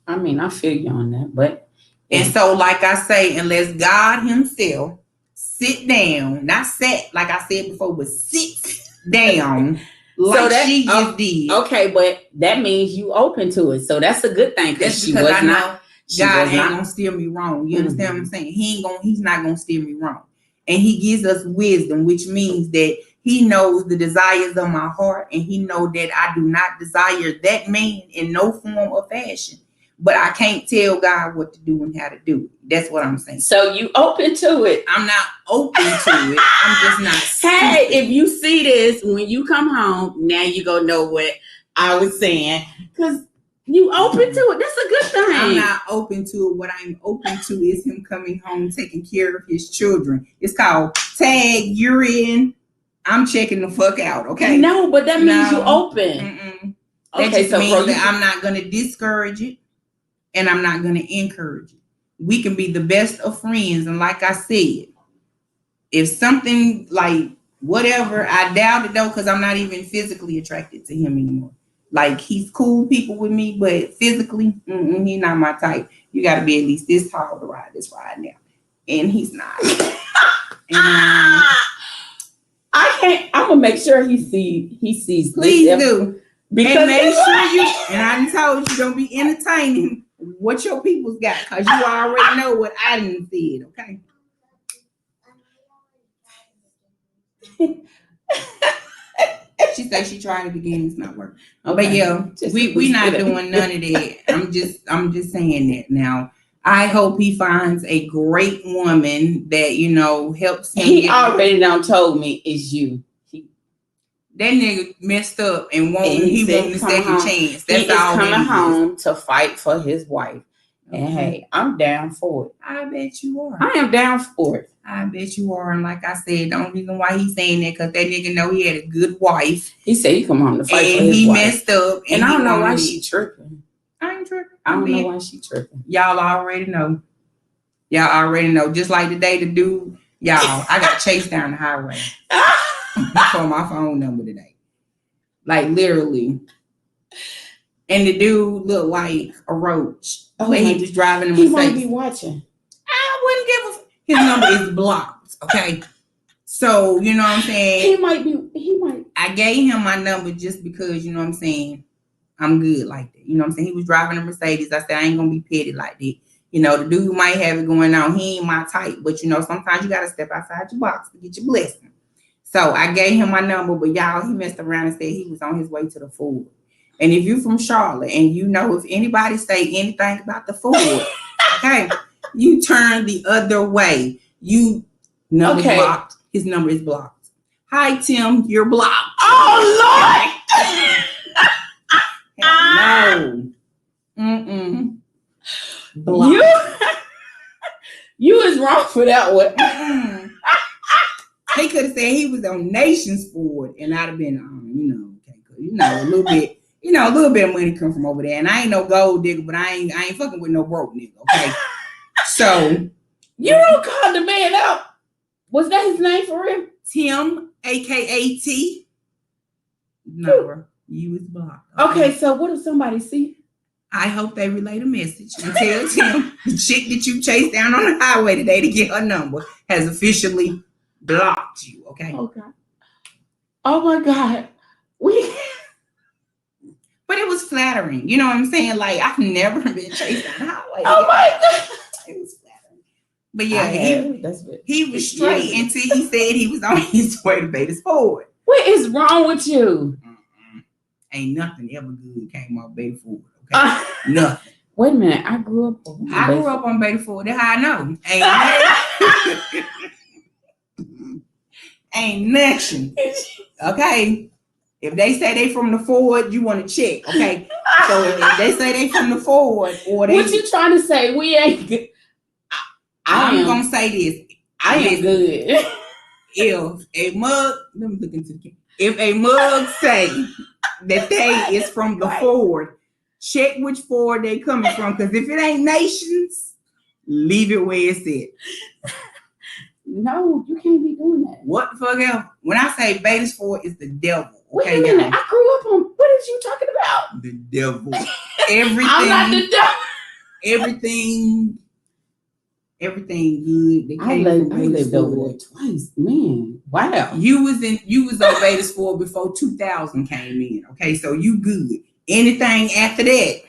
I mean, I feel you on that, but. And so, like I say, unless God himself sit down, not sat, like I said before, but sit down. Like so she just did. Okay, but that means you open to it. So that's a good thing. That's because I know God ain't gonna steer me wrong. You understand what I'm saying? He's not gonna steer me wrong. And he gives us wisdom, which means that He knows the desires of my heart, and he knows that I do not desire that man in no form or fashion. But I can't tell God what to do and how to do it. That's what I'm saying. So you open to it. I'm not open to it. I'm just not. Hey, if you see this when you come home, now you gonna know what I was saying. Because you open to it. That's a good thing. I'm not open to it. What I'm open to is him coming home, taking care of his children. It's called tag, you're in. I'm checking the fuck out, okay? No, but that means you open. That Okay, just so means that I'm not going to discourage it, and I'm not going to encourage it. We can be the best of friends, and like I said, if something like whatever, I doubt it though, because I'm not even physically attracted to him anymore. Like, he's cool people with me, but physically, he's not my type. You got to be at least this tall to ride this ride now, and he's not. And, I can't. I'm gonna make sure he sees. Please do. Because and make sure you. And I told you, don't be entertaining what your people's got, because you already know what I didn't see. Okay. She said she tried it again. It's not working. Okay. But yeah, we not doing none of that. I'm just saying that now. I hope he finds a great woman that, helps him. He already done told me it's you. That nigga messed up and he won't a second chance. That's he all. He's coming home to fight for his wife. Okay. And hey, I'm down for it. I bet you are. I am down for it. I bet you are. And like I said, the only reason why he's saying that because that nigga know he had a good wife. He said he come home to fight for his wife. And he messed up. And I don't know why she tripping. I ain't tripping. I don't know why she tripping. Y'all already know. Just like the day the dude, I got chased down the highway for my phone number today. Like, literally. And the dude looked like a roach. But he was driving a Mercedes. He might be watching. I wouldn't give a... His number is blocked, okay? So, you know what I'm saying? He might. I gave him my number just because, you know what I'm saying, I'm good like that. You know what I'm saying? He was driving a Mercedes. I said, I ain't going to be petty like that. The dude who might have it going on, he ain't my type. But, sometimes you got to step outside your box to get your blessing. So I gave him my number, but he messed around and said he was on his way to the Ford. And if you're from Charlotte and if anybody say anything about the Ford, okay, you turn the other way. Number blocked. His number is blocked. Hi, Tim, you're blocked. Oh, Lord. No. Blocked. You is wrong for that one. He could have said he was on Nations Ford, and I'd have been, a little bit. A little bit of money come from over there. And I ain't no gold digger, but I ain't fucking with no broke nigga, okay? So you don't call the man out. Was that his name for real? Tim, aka T. No, you was blocked. Okay, so what if somebody see? I hope they relay the message and tell Tim the chick that you chased down on the highway today to get her number has officially blocked you, okay? Okay. Oh my God. But it was flattering. You know what I'm saying? Like, I've never been chased down the highway. Oh my God. It was flattering. But yeah, he was straight until he said he was on his way to Beatties Ford. What is wrong with you? Ain't nothing ever good came off Beatties Ford. Okay? Nothing. Wait a minute. I grew up on Beatties Ford. That's how I know. Ain't nothing. Okay? If they say they from the Ford, you want to check, okay? So if they say they from the Ford, or they... What you trying to say? We ain't good. I'm going to say this. I am good. If a mug... Let me look into the camera. If a mug say that they is from the Ford, check which Ford they coming from. Because if it ain't Nations, leave it where it's at. No, you can't be doing that. What the fuck else? When I say Beatties Ford, it's the devil. Okay, wait a minute. I grew up on. What is you talking about? The devil. Everything. I'm not the devil. Everything good. I lived over there twice. Man, wow. You was on Beatties Ford before 2000 came in. Okay, so you good. Anything after that,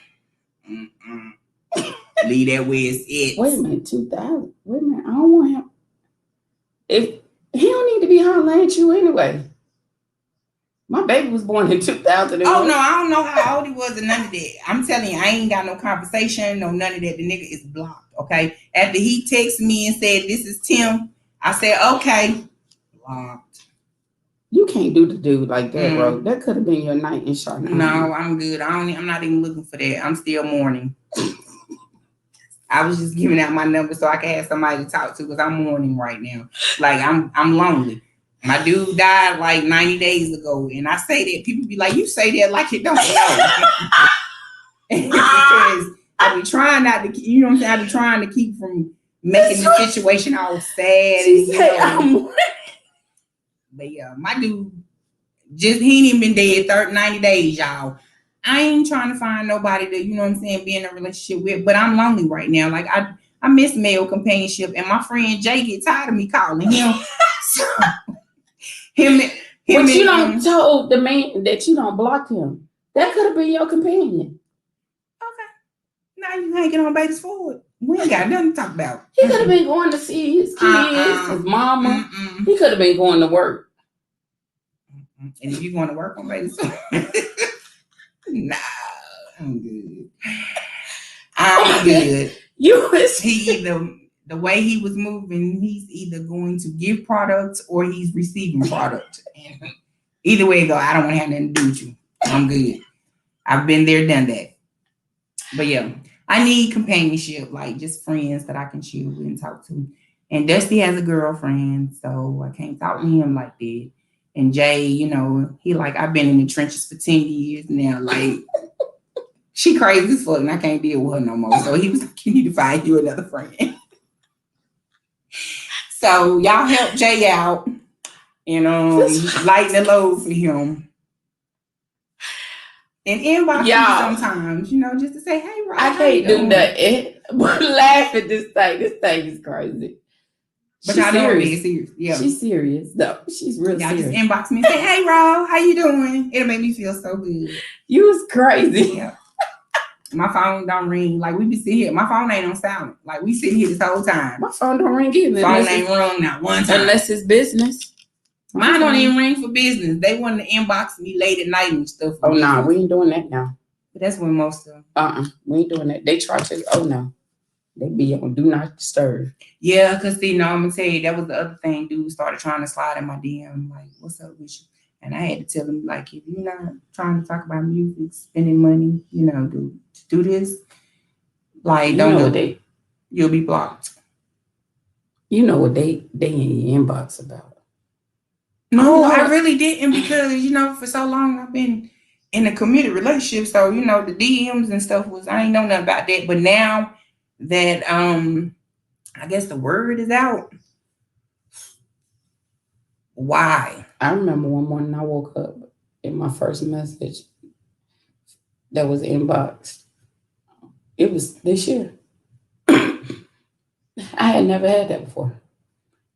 leave that where it's at. Wait a minute, 2000. Wait a minute, I don't want him. If he don't need to be hollering at you anyway. My baby was born in 2000. Oh no, I don't know how old he was or none of that. I'm telling you, I ain't got no conversation, no none of that. The nigga is blocked. Okay. After he texted me and said, "This is Tim," I said, "Okay." Blocked. You can't do the dude like that, bro. That could have been your knight in shining. No, I'm good. I'm not even looking for that. I'm still mourning. I was just giving out my number so I can have somebody to talk to because I'm mourning right now. Like I'm lonely. My dude died like 90 days ago, and I say that people be like, "You say that like you don't know." Because I be trying not to, you know what I'm saying? I be trying to keep from making the situation all sad. But yeah, my dude he ain't even been dead 90 days, y'all. I ain't trying to find nobody to, you know what I'm saying, be in a relationship with, but I'm lonely right now. Like I miss male companionship, and my friend Jay get tired of me calling him. So, him but you don't told the man that you don't block him. That could have been your companion. Okay. Now you hanging on baby's forward. We ain't got nothing to talk about. He could have been going to see his kids, his mama. He could have been going to work. And if you're going to work on baby's forward, nah, I'm good. I'm good. He either the way he was moving, he's either going to give products or he's receiving product. And either way it go, I don't want to have nothing to do with you. I'm good. I've been there, done that. But yeah, I need companionship, like just friends that I can chill with and talk to. And Dusty has a girlfriend, so I can't talk to him like that. And Jay, you know, he like, I've been in the trenches for 10 years now. Like, she crazy as fuck, and I can't deal with her no more. So he was like, you need to find you another friend. So y'all help Jay out, you know, lighten the load for him. And inbox me sometimes, you know, just to say, "Hey, Rob, I can't do that. Laugh at this thing. This thing is crazy. But I know she's serious. Yeah, she's serious. No, she's real serious. Just inbox me and say, "Hey, Rob, how you doing?" It'll make me feel so good. You was crazy. Yeah. My phone don't ring. Like we be sitting here. My phone ain't on silent. Like we sitting here this whole time. My phone don't ring either. Phone ain't rung not one time. Unless it's business. Mine don't even ring for business. They want to inbox me late at night and stuff. Oh no, nah, we ain't doing that now. But that's when most of we ain't doing that. They try to. Oh no, they be on do not disturb. Yeah, cause see, no, I'm gonna tell you that was the other thing. Dude started trying to slide in my DM. Like, what's up with you? And I had to tell him, like, if you're not trying to talk about music, spending money, you know, do this. Like, don't do it. You'll be blocked. You know what they in your inbox about. No, I really didn't because, you know, for so long I've been in a committed relationship. So, you know, the DMs and stuff I ain't know nothing about that. But now that I guess the word is out. Why? I remember one morning I woke up and my first message that was inboxed. It was this year. I had never had that before.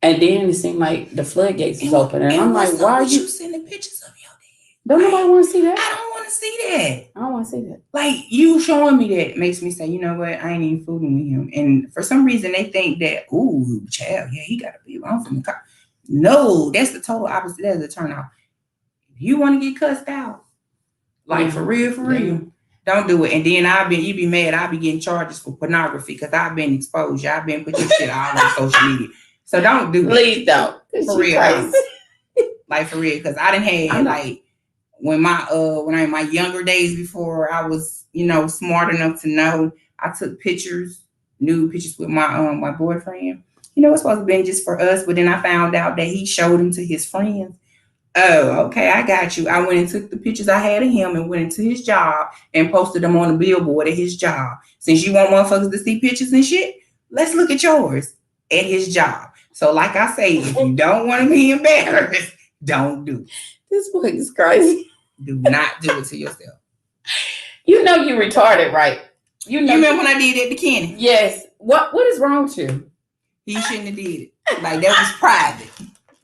And then it seemed like the floodgates was open. And I'm like, why are you sending pictures of your dad? Don't nobody want to see that? I don't want to see that. I don't want to see that. Like, you showing me that makes me say, you know what? I ain't even fooling with him. And for some reason, they think that, ooh, child, yeah, he got to be around from the car. No, that's the total opposite. That's a turn off. If you want to get cussed out, like for real, don't do it. And then you be mad. I'll be getting charges for pornography because I've been exposed. I've been putting shit all on social media. So don't do it. Please don't. For real. Like for real. Because I done had like when in my younger days before I was, you know, smart enough to know, I took nude pictures with my boyfriend. You know, it's supposed to be just for us, but then I found out that he showed them to his friends. Oh, okay, I got you. I went and took the pictures I had of him and went into his job and posted them on the billboard at his job. Since you want motherfuckers to see pictures and shit, let's look at yours at his job. So like I say, if you don't want to be embarrassed, don't do it. This boy is crazy. Do not do it to yourself. You know you retarded, right? You remember when I did it to Kenny? Yes. What is wrong with you? He shouldn't have did it. Like, that was private.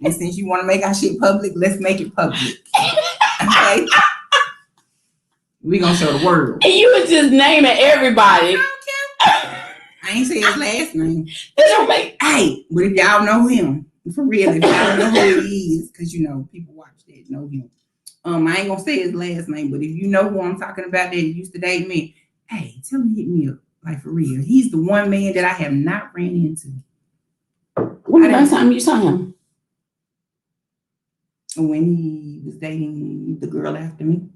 And since you want to make our shit public, let's make it public. Okay? We're going to show the world. And you was just naming everybody. I don't care. I ain't say his last name. It don't make... Hey, but if y'all know him, for real, if y'all know who he is, because, you know, people watch that, know him. I ain't gonna say his last name, but if you know who I'm talking about that used to date me, hey, tell him to hit me up. Like for real. He's the one man that I have not ran into. When the last time you saw him? When he was dating the girl after me.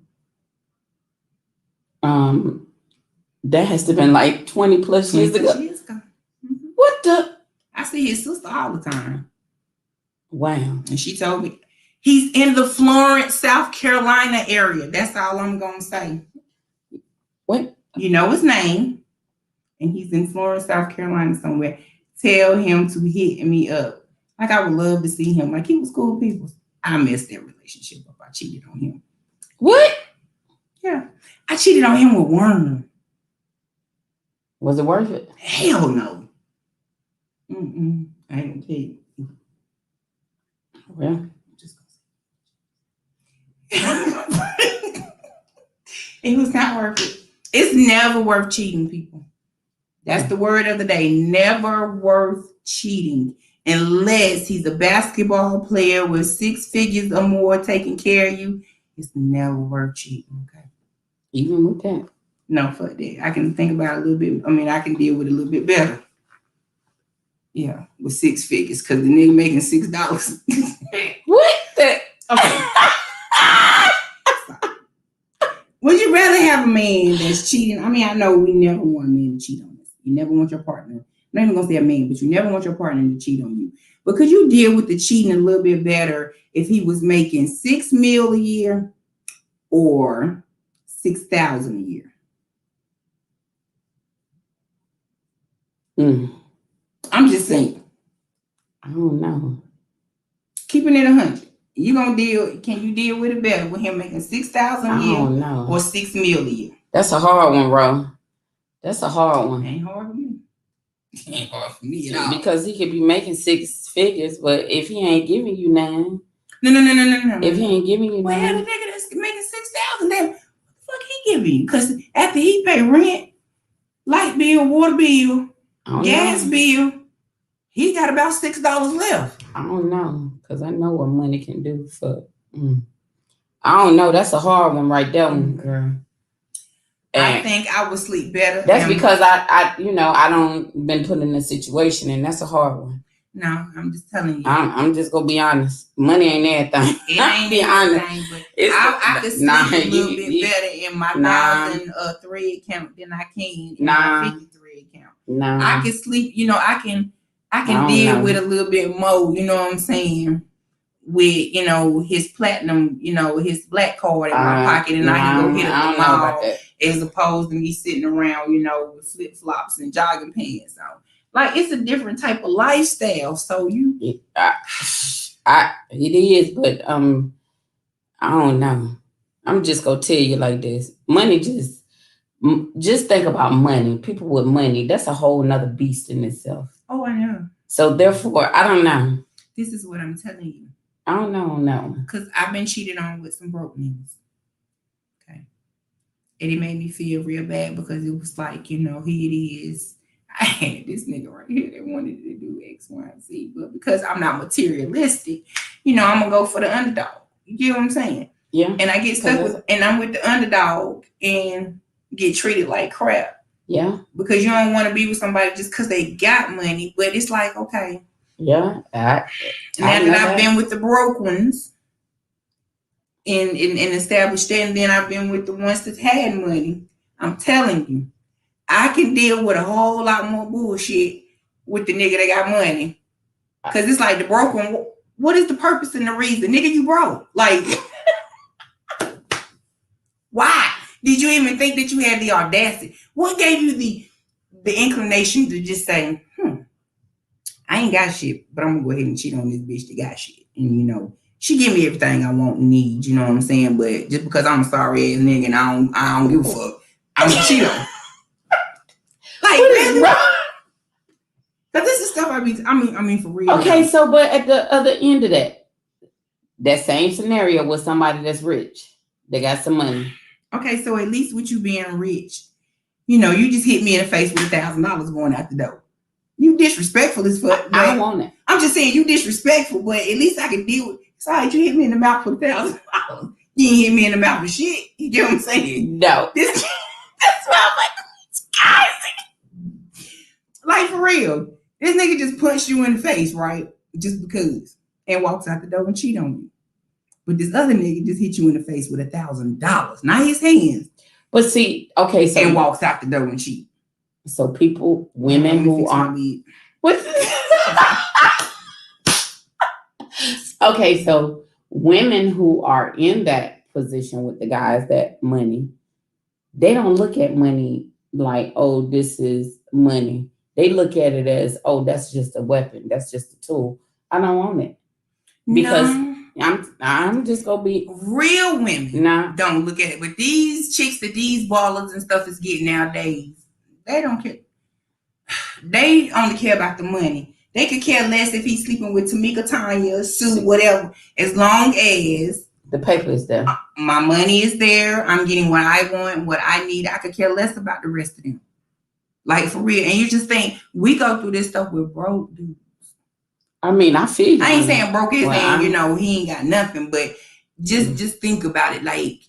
That has to have been like 20 plus years ago. Mm-hmm. What the? I see his sister all the time. Wow. And she told me he's in the Florence, South Carolina area. That's all I'm gonna say. What? You know his name, and he's in Florence, South Carolina somewhere. Tell him to hit me up. Like I would love to see him. Like he was cool people. I messed that relationship up. I cheated on him. What? Yeah. I cheated on him with Worm. Was it worth it? Hell no. I ain't gonna tell you. Well, just it was not worth it. It's never worth cheating, people. That's the word of the day. Never worth cheating. Unless he's a basketball player with 6 figures or more taking care of you. It's never worth cheating, okay? Even with that? No, fuck that. I can think about it a little bit. I mean, I can deal with it a little bit better. Yeah, with 6 figures, because the nigga making $6. What the? Okay. Would you rather have a man that's cheating? I mean, I know we never want a man to cheat on us. You never want your partner. I'm not even gonna say a man, but you never want your partner to cheat on you. But could you deal with the cheating a little bit better if he was making $6 million a year or $6,000 a year? I'm just saying. I don't know. Keeping it 100. You gonna deal? Can you deal with it better with him making $6,000 a year or $6 million a year? That's a hard one, bro. That's a hard one. Ain't hard for me. Ain't hard for me at all. Because he could be making 6 figures, but if he ain't giving you none. No. If he ain't giving you well, none. the nigga that's making $6,000, then what the fuck he giving you? Because after he pay rent, light bill, water bill, gas bill, he got about $6 left. I don't know, because I know what money can do for. I don't know. That's a hard one right there, girl. And I think I would sleep better. That's because I don't been put in a situation, and that's a hard one. No, I'm just telling you. I'm just gonna be honest. Money ain't everything. It ain't everything, but I could sleep a little bit better in my 1,003 account than I can in my 53 account. I can sleep. I can deal with a little bit more. You know what I'm saying? With his platinum, his black card in my pocket, and I can go hit up the mall as opposed to me sitting around, with flip flops and jogging pants on. Like it's a different type of lifestyle. So it is, but I don't know. I'm just gonna tell you like this: money just think about money. People with money, that's a whole nother beast in itself. Oh, I know. So therefore, I don't know. This is what I'm telling you. I don't know. Because I've been cheated on with some broke niggas. Okay. And it made me feel real bad because it was like, here it is. I had this nigga right here that wanted to do X, Y, and Z. But because I'm not materialistic, I'm going to go for the underdog. You get what I'm saying? Yeah. And I get stuck and I'm with the underdog and get treated like crap. Yeah. Because you don't want to be with somebody just because they got money. But it's like, okay. Yeah. Now that I've been with the broke ones and established that, and then I've been with the ones that had money, I'm telling you, I can deal with a whole lot more bullshit with the nigga that got money. Because it's like the broke one, what is the purpose and the reason? Nigga, you broke. Like, why did you even think that you had the audacity? What gave you the inclination to just say, I ain't got shit, but I'm gonna go ahead and cheat on this bitch that got shit. And she give me everything I want and need, you know what I'm saying? But just because I'm a sorry ass nigga and I don't give a fuck, I'm gonna cheat on. Like, really? Because this is stuff I mean for real. Okay, so but at the other end of that same scenario with somebody that's rich, they got some money. Okay, so at least with you being rich, you just hit me in the face with $1,000 going out the door. You disrespectful as fuck. I don't want that. I'm just saying you disrespectful, but at least I can deal with. It's all right, you hit me in the mouth for $1,000. You ain't hit me in the mouth with shit. You get what I'm saying? No. That's why I'm like, it's crazy. Like, for real. This nigga just punched you in the face, right? Just because. And walks out the door and cheat on you. But this other nigga just hit you in the face with $1,000. Not his hands. But see, okay, so and walks out the door and cheat. So people, women who are what? Okay, so women who are in that position with the guys that money, they don't look at money like, oh, this is money. They look at it as, oh, that's just a weapon. That's just a tool. I don't want it because I'm just gonna be real women. Don't look at it. But these chicks that these ballers and stuff is getting nowadays, they don't care. They only care about the money. They could care less if he's sleeping with Tamika, Tanya, Sue, whatever, as long as the paper is there. My money is there. I'm getting what I want, what I need. I could care less about the rest of them. Like, for real. And you just think, we go through this stuff with broke dudes. I mean, I feel you. I ain't saying broke his name, you know, he ain't got nothing, but just think about it. Like,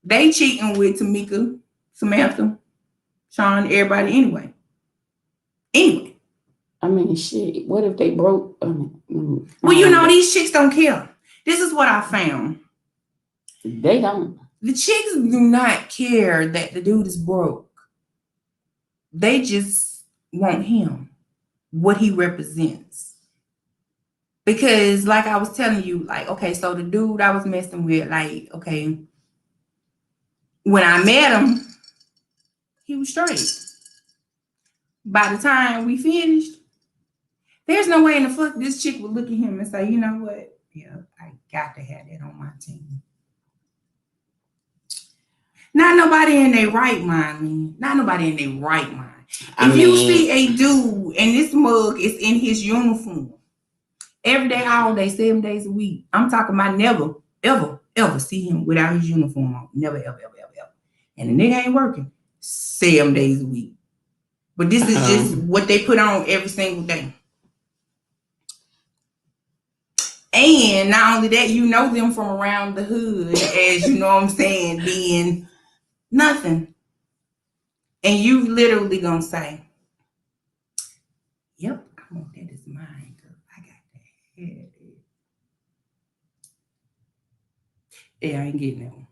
they cheating with Tamika, Samantha, Sean, everybody anyway. I mean, shit. What if they broke? Well, you know, these chicks don't care. This is what I found. They don't. The chicks do not care that the dude is broke. They just want him, what he represents. Because, like I was telling you, like, okay, so the dude I was messing with, like, okay, when I met him, he was straight. By the time we finished, there's no way in the fuck this chick would look at him and say, you know what? Yeah, I got to have that on my team. Not nobody in their right mind, man. Not nobody in their right mind. If you see a dude and this mug is in his uniform, every day, all day, 7 days a week, I'm talking about never, ever, ever see him without his uniform on. Never, ever, ever, ever, ever. And the nigga ain't working 7 days a week. But this is just what they put on every single day. And not only that, you know them from around the hood, as you know what I'm saying, being nothing. And you literally gonna say, yep, I want that as mine, girl. I got that. Yeah, I ain't getting that one.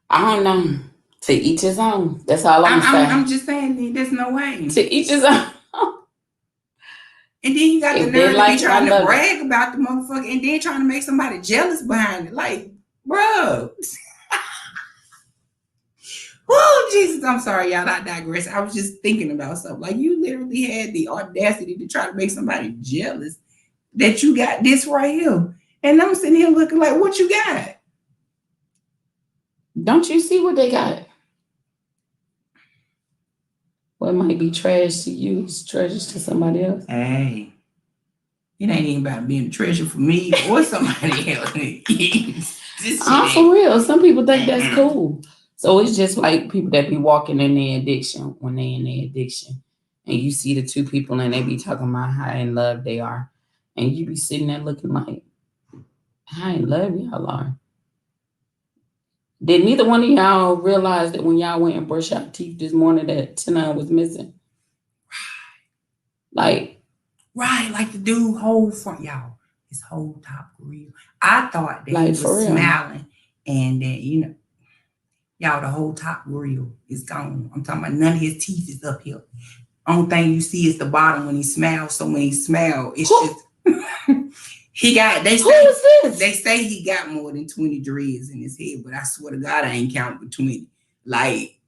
I don't know. To each his own. That's all I'm saying. I'm just saying, there's no way. To each his own. And then you got the nerve to be trying to brag about the motherfucker and then trying to make somebody jealous behind it. Like, bro. Oh, Jesus. I'm sorry, y'all. I digress. I was just thinking about something. Like, you literally had the audacity to try to make somebody jealous that you got this right here. And I'm sitting here looking like, what you got? Don't you see what they got? What might be trash to you is treasures to somebody else. Hey, it ain't even about being a treasure for me or somebody else. For real. Some people think that's cool. So it's just like people that be walking in their addiction when they in their addiction. And you see the two people and they be talking about how in love they are. And you be sitting there looking like, how in love y'all are. Did neither one of y'all realize that when y'all went and brushed your teeth this morning that Tana was missing? Like the dude whole front, y'all. His whole top grill. I thought that like, he was smiling and that, you know, y'all, the whole top grill is gone. I'm talking about none of his teeth is up here. Only thing you see is the bottom when he smiles. So when he smiles, it's just he got, they say he got more than 20 dreads in his head, but I swear to God, I ain't counting but 20. Like,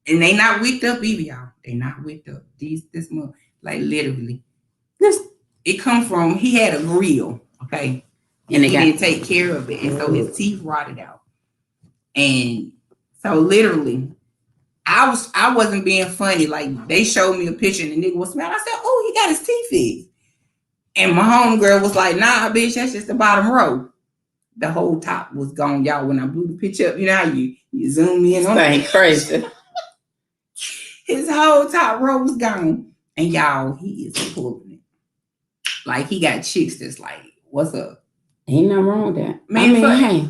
and they not wicked up either, y'all. They not wicked up. This month, like literally. It come from, he had a grill, okay? And he didn't take care of it. And so his teeth rotted out. And so literally, I wasn't being funny. Like, they showed me a picture and the nigga was smiling. I said, oh, he got his teeth fixed. And my homegirl was like, nah, bitch, that's just the bottom row. The whole top was gone, y'all. When I blew the picture up, you know how you zoom in on it? Crazy. His whole top row was gone. And y'all, he is pulling it. Like he got chicks that's like, what's up? Ain't nothing wrong with that. Man, hey,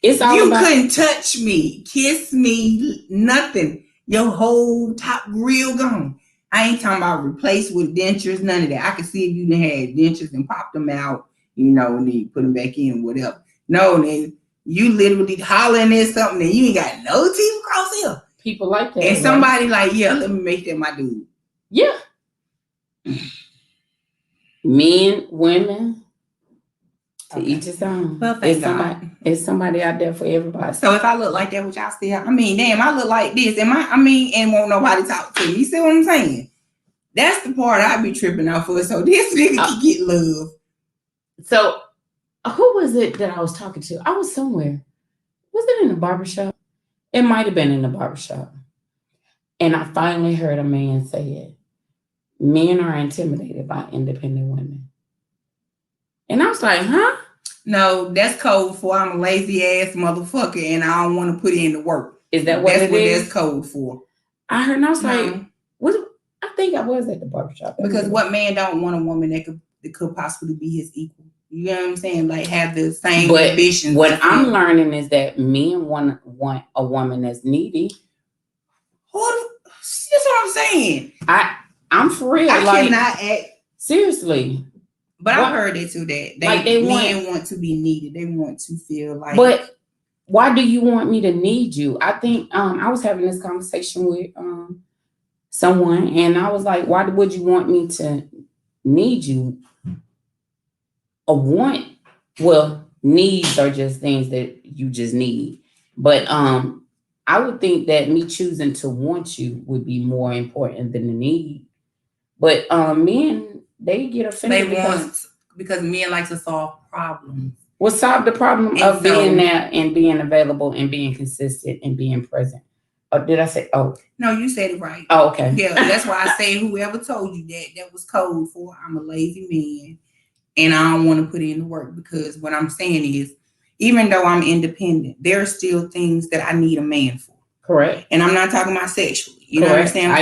it's all you about. Couldn't touch me, kiss me, nothing. Your whole top grill gone. I ain't talking about replaced with dentures, none of that. I can see if you done had dentures and popped them out, and then you put them back in, whatever. No, then you literally hollering at something and you ain't got no teeth across here. People like that. And somebody like, yeah, let me make that my dude. Yeah. Men, women, to each his own. Well, it's somebody out there for everybody. So if I look like that, which I still, damn, I look like this, and won't nobody talk to me. You see what I'm saying? That's the part I be tripping out for. So this nigga can get love. So who was it that I was talking to? I was somewhere. Was it in the barbershop? It might have been in the barbershop. And I finally heard a man say it. Men are intimidated by independent women. And I was like, huh? No, that's code for I'm a lazy ass motherfucker and I don't want to put in the work. Is that what it is? That's code for. I heard, and I was like, what? I think I was at the barbershop. Because what man don't want a woman that could possibly be his equal? You know what I'm saying? Like have the same ambitions. What I'm learning is that men want a woman that's needy. That's what I'm saying. I'm for real. I cannot act seriously. But I heard it too that men want to be needed. They want to feel like. But why do you want me to need you? I think I was having this conversation with someone, and I was like, why would you want me to need you? Needs are just things that you just need. But I would think that me choosing to want you would be more important than the need. But men, they get offended because men like to solve problems. Well, solve the problem of being there and being available and being consistent and being present. Or did I say? Oh, no, you said it right. Oh, okay. Yeah, that's why I say whoever told you that was code for I'm a lazy man and I don't want to put in the work. Because what I'm saying is, even though I'm independent, there are still things that I need a man for. Correct. And I'm not talking about sexually. You know what I'm saying? I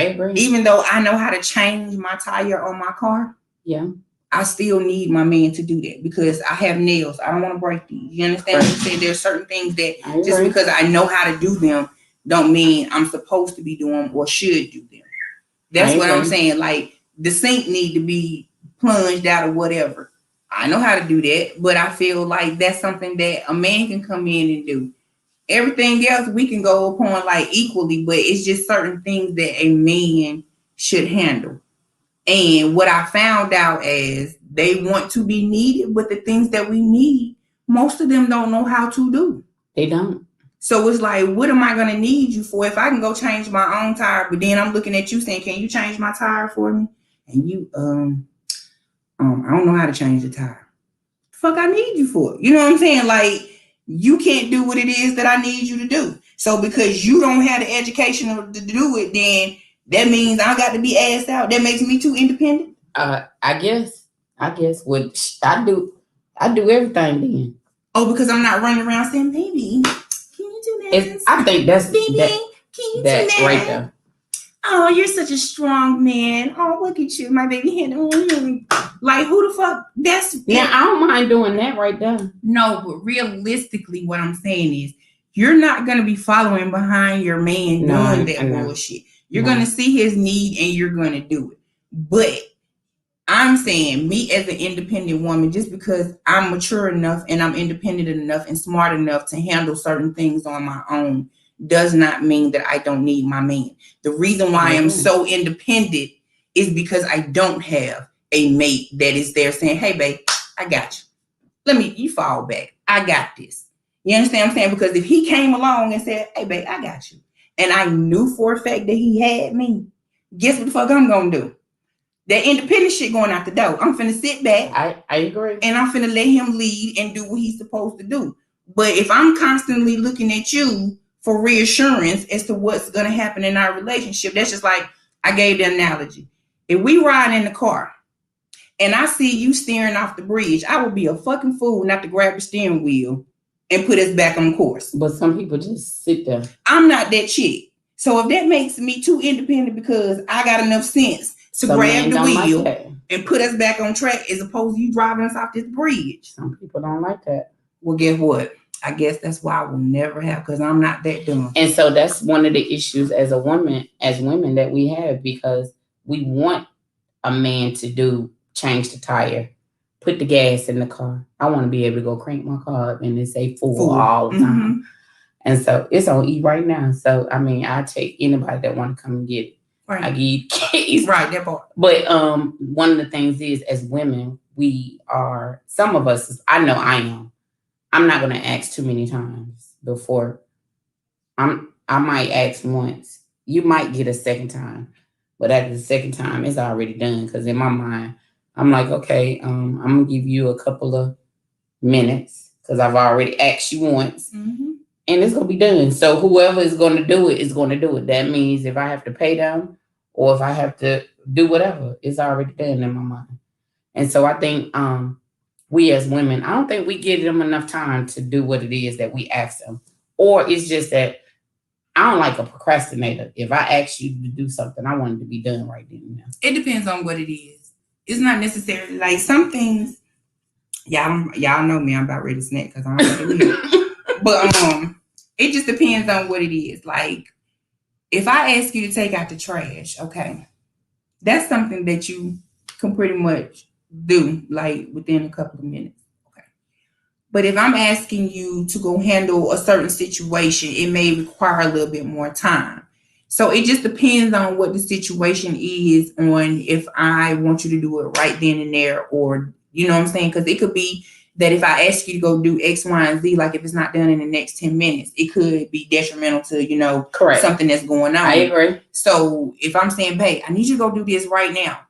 agree. Even though I know how to change my tire on my car, yeah, I still need my man to do that because I have nails. I don't want to break these. You understand what I'm saying? There's certain things that just because I know how to do them don't mean I'm supposed to be doing or should do them. That's what I'm saying. Like the sink need to be plunged out or whatever. I know how to do that, but I feel like that's something that a man can come in and do. Everything else we can go upon like equally, but it's just certain things that a man should handle. And what I found out is they want to be needed, but the things that we need, most of them don't know how to do. They don't. So it's like, what am I going to need you for if I can go change my own tire? But then I'm looking at you saying, can you change my tire for me? And you, I don't know how to change the tire. Fuck, I need you for it. You know what I'm saying? Like, you can't do what it is that I need you to do. So because you don't have the education to do it, then that means I got to be assed out. That makes me too independent. I guess what I do everything then. Oh, because I'm not running around saying, baby, can you do that? I think that's baby, can you do that right there. Oh, you're such a strong man. Oh, look at you, my baby. Like, who the fuck? Now, I don't mind doing that right there. No, but realistically, what I'm saying is you're not going to be following behind your man doing that bullshit. You're going to see his need and you're going to do it. But I'm saying me as an independent woman, just because I'm mature enough and I'm independent enough and smart enough to handle certain things on my own does not mean that I don't need my man. The reason why I'm so independent is because I don't have a mate that is there saying, hey, babe, I got you. You fall back. I got this. You understand what I'm saying? Because if he came along and said, hey, babe, I got you, and I knew for a fact that he had me, guess what the fuck I'm going to do? That independent shit going out the door. I'm finna sit back. I agree. And I'm finna let him lead and do what he's supposed to do. But if I'm constantly looking at you for reassurance as to what's going to happen in our relationship, that's just like I gave the analogy. If we ride in the car and I see you steering off the bridge, I would be a fucking fool not to grab the steering wheel and put us back on course. But some people just sit there. I'm not that chick. So if that makes me too independent because I got enough sense to Some grab men the don't wheel like that. and put us back on track as opposed to you driving us off this bridge. Some people don't like that. Well, guess what? I guess that's why I will never have, because I'm not that dumb. And so that's one of the issues as women that we have, because we want a man to change the tire, put the gas in the car. I want to be able to go crank my car up and it say full all the time. Mm-hmm. And so it's on E right now. So I mean, I take anybody that want to come and get it. Right. I give you keys. Right, that part. But one of the things is, as women, we are, some of us, I know I am. I'm not gonna ask too many times before. I might ask once. You might get a second time, but after the second time, it's already done. Because in my mind, I'm like, okay, I'm gonna give you a couple of minutes because I've already asked you once, Mm-hmm. and it's gonna be done. So whoever is gonna do it is gonna do it. That means if I have to pay them or if I have to do whatever, it's already done in my mind. And so I think we as women, I don't think we give them enough time to do what it is that we ask them. Or it's just that I don't like a procrastinator. If I ask you to do something, I want it to be done right then and there. It depends on what it is. It's not necessarily like some things. Y'all know me. I'm about ready to snack because I'm ready. But it just depends on what it is. Like if I ask you to take out the trash, okay, that's something that you can pretty much do like within a couple of minutes. Okay. But if I'm asking you to go handle a certain situation, it may require a little bit more time. So it just depends on what the situation is, on if I want you to do it right then and there, or you know what I'm saying? Because it could be that if I ask you to go do X, Y, and Z, like if it's not done in the next 10 minutes, it could be detrimental to, Correct. Something that's going on. I agree. So if I'm saying, babe, I need you to go do this right now.